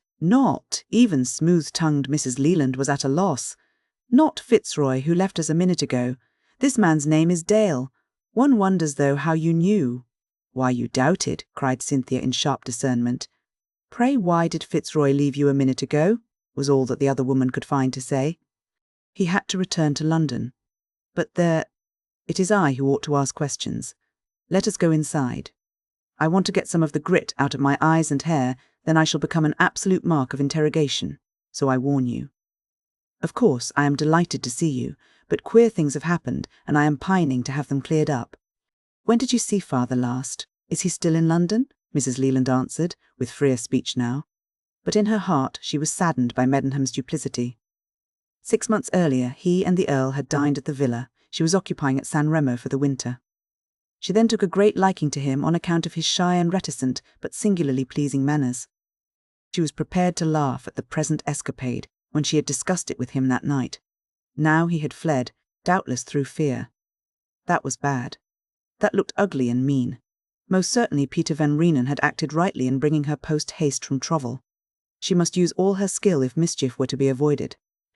even smooth-tongued Mrs. Leland was at a loss. Not Fitzroy, who left us a minute ago. This man's name is Dale. One wonders, though, how you knew." "Why you doubted," cried Cynthia in sharp discernment. "Pray, why did Fitzroy leave you a minute ago?" was all that the other woman could find to say. "He had to return to London. But it is I who ought to ask questions. Let us go inside. I want to get some of the grit out of my eyes and hair, then I shall become an absolute mark of interrogation, so I warn you. Of course, I am delighted to see you, but queer things have happened, and I am pining to have them cleared up." "When did you see father last? Is he still in London?" Mrs. Leland answered, with freer speech now. But in her heart she was saddened by Meddenham's duplicity. 6 months earlier, he and the Earl had dined at the villa she was occupying at San Remo for the winter. She then took a great liking to him on account of his shy and reticent, but singularly pleasing manners. She was prepared to laugh at the present escapade when she had discussed it with him that night. Now he had fled, doubtless through fear. That was bad. That looked ugly and mean. Most certainly Peter Van Reenen had acted rightly in bringing her post-haste from Trovel. She must use all her skill if mischief were to be avoided.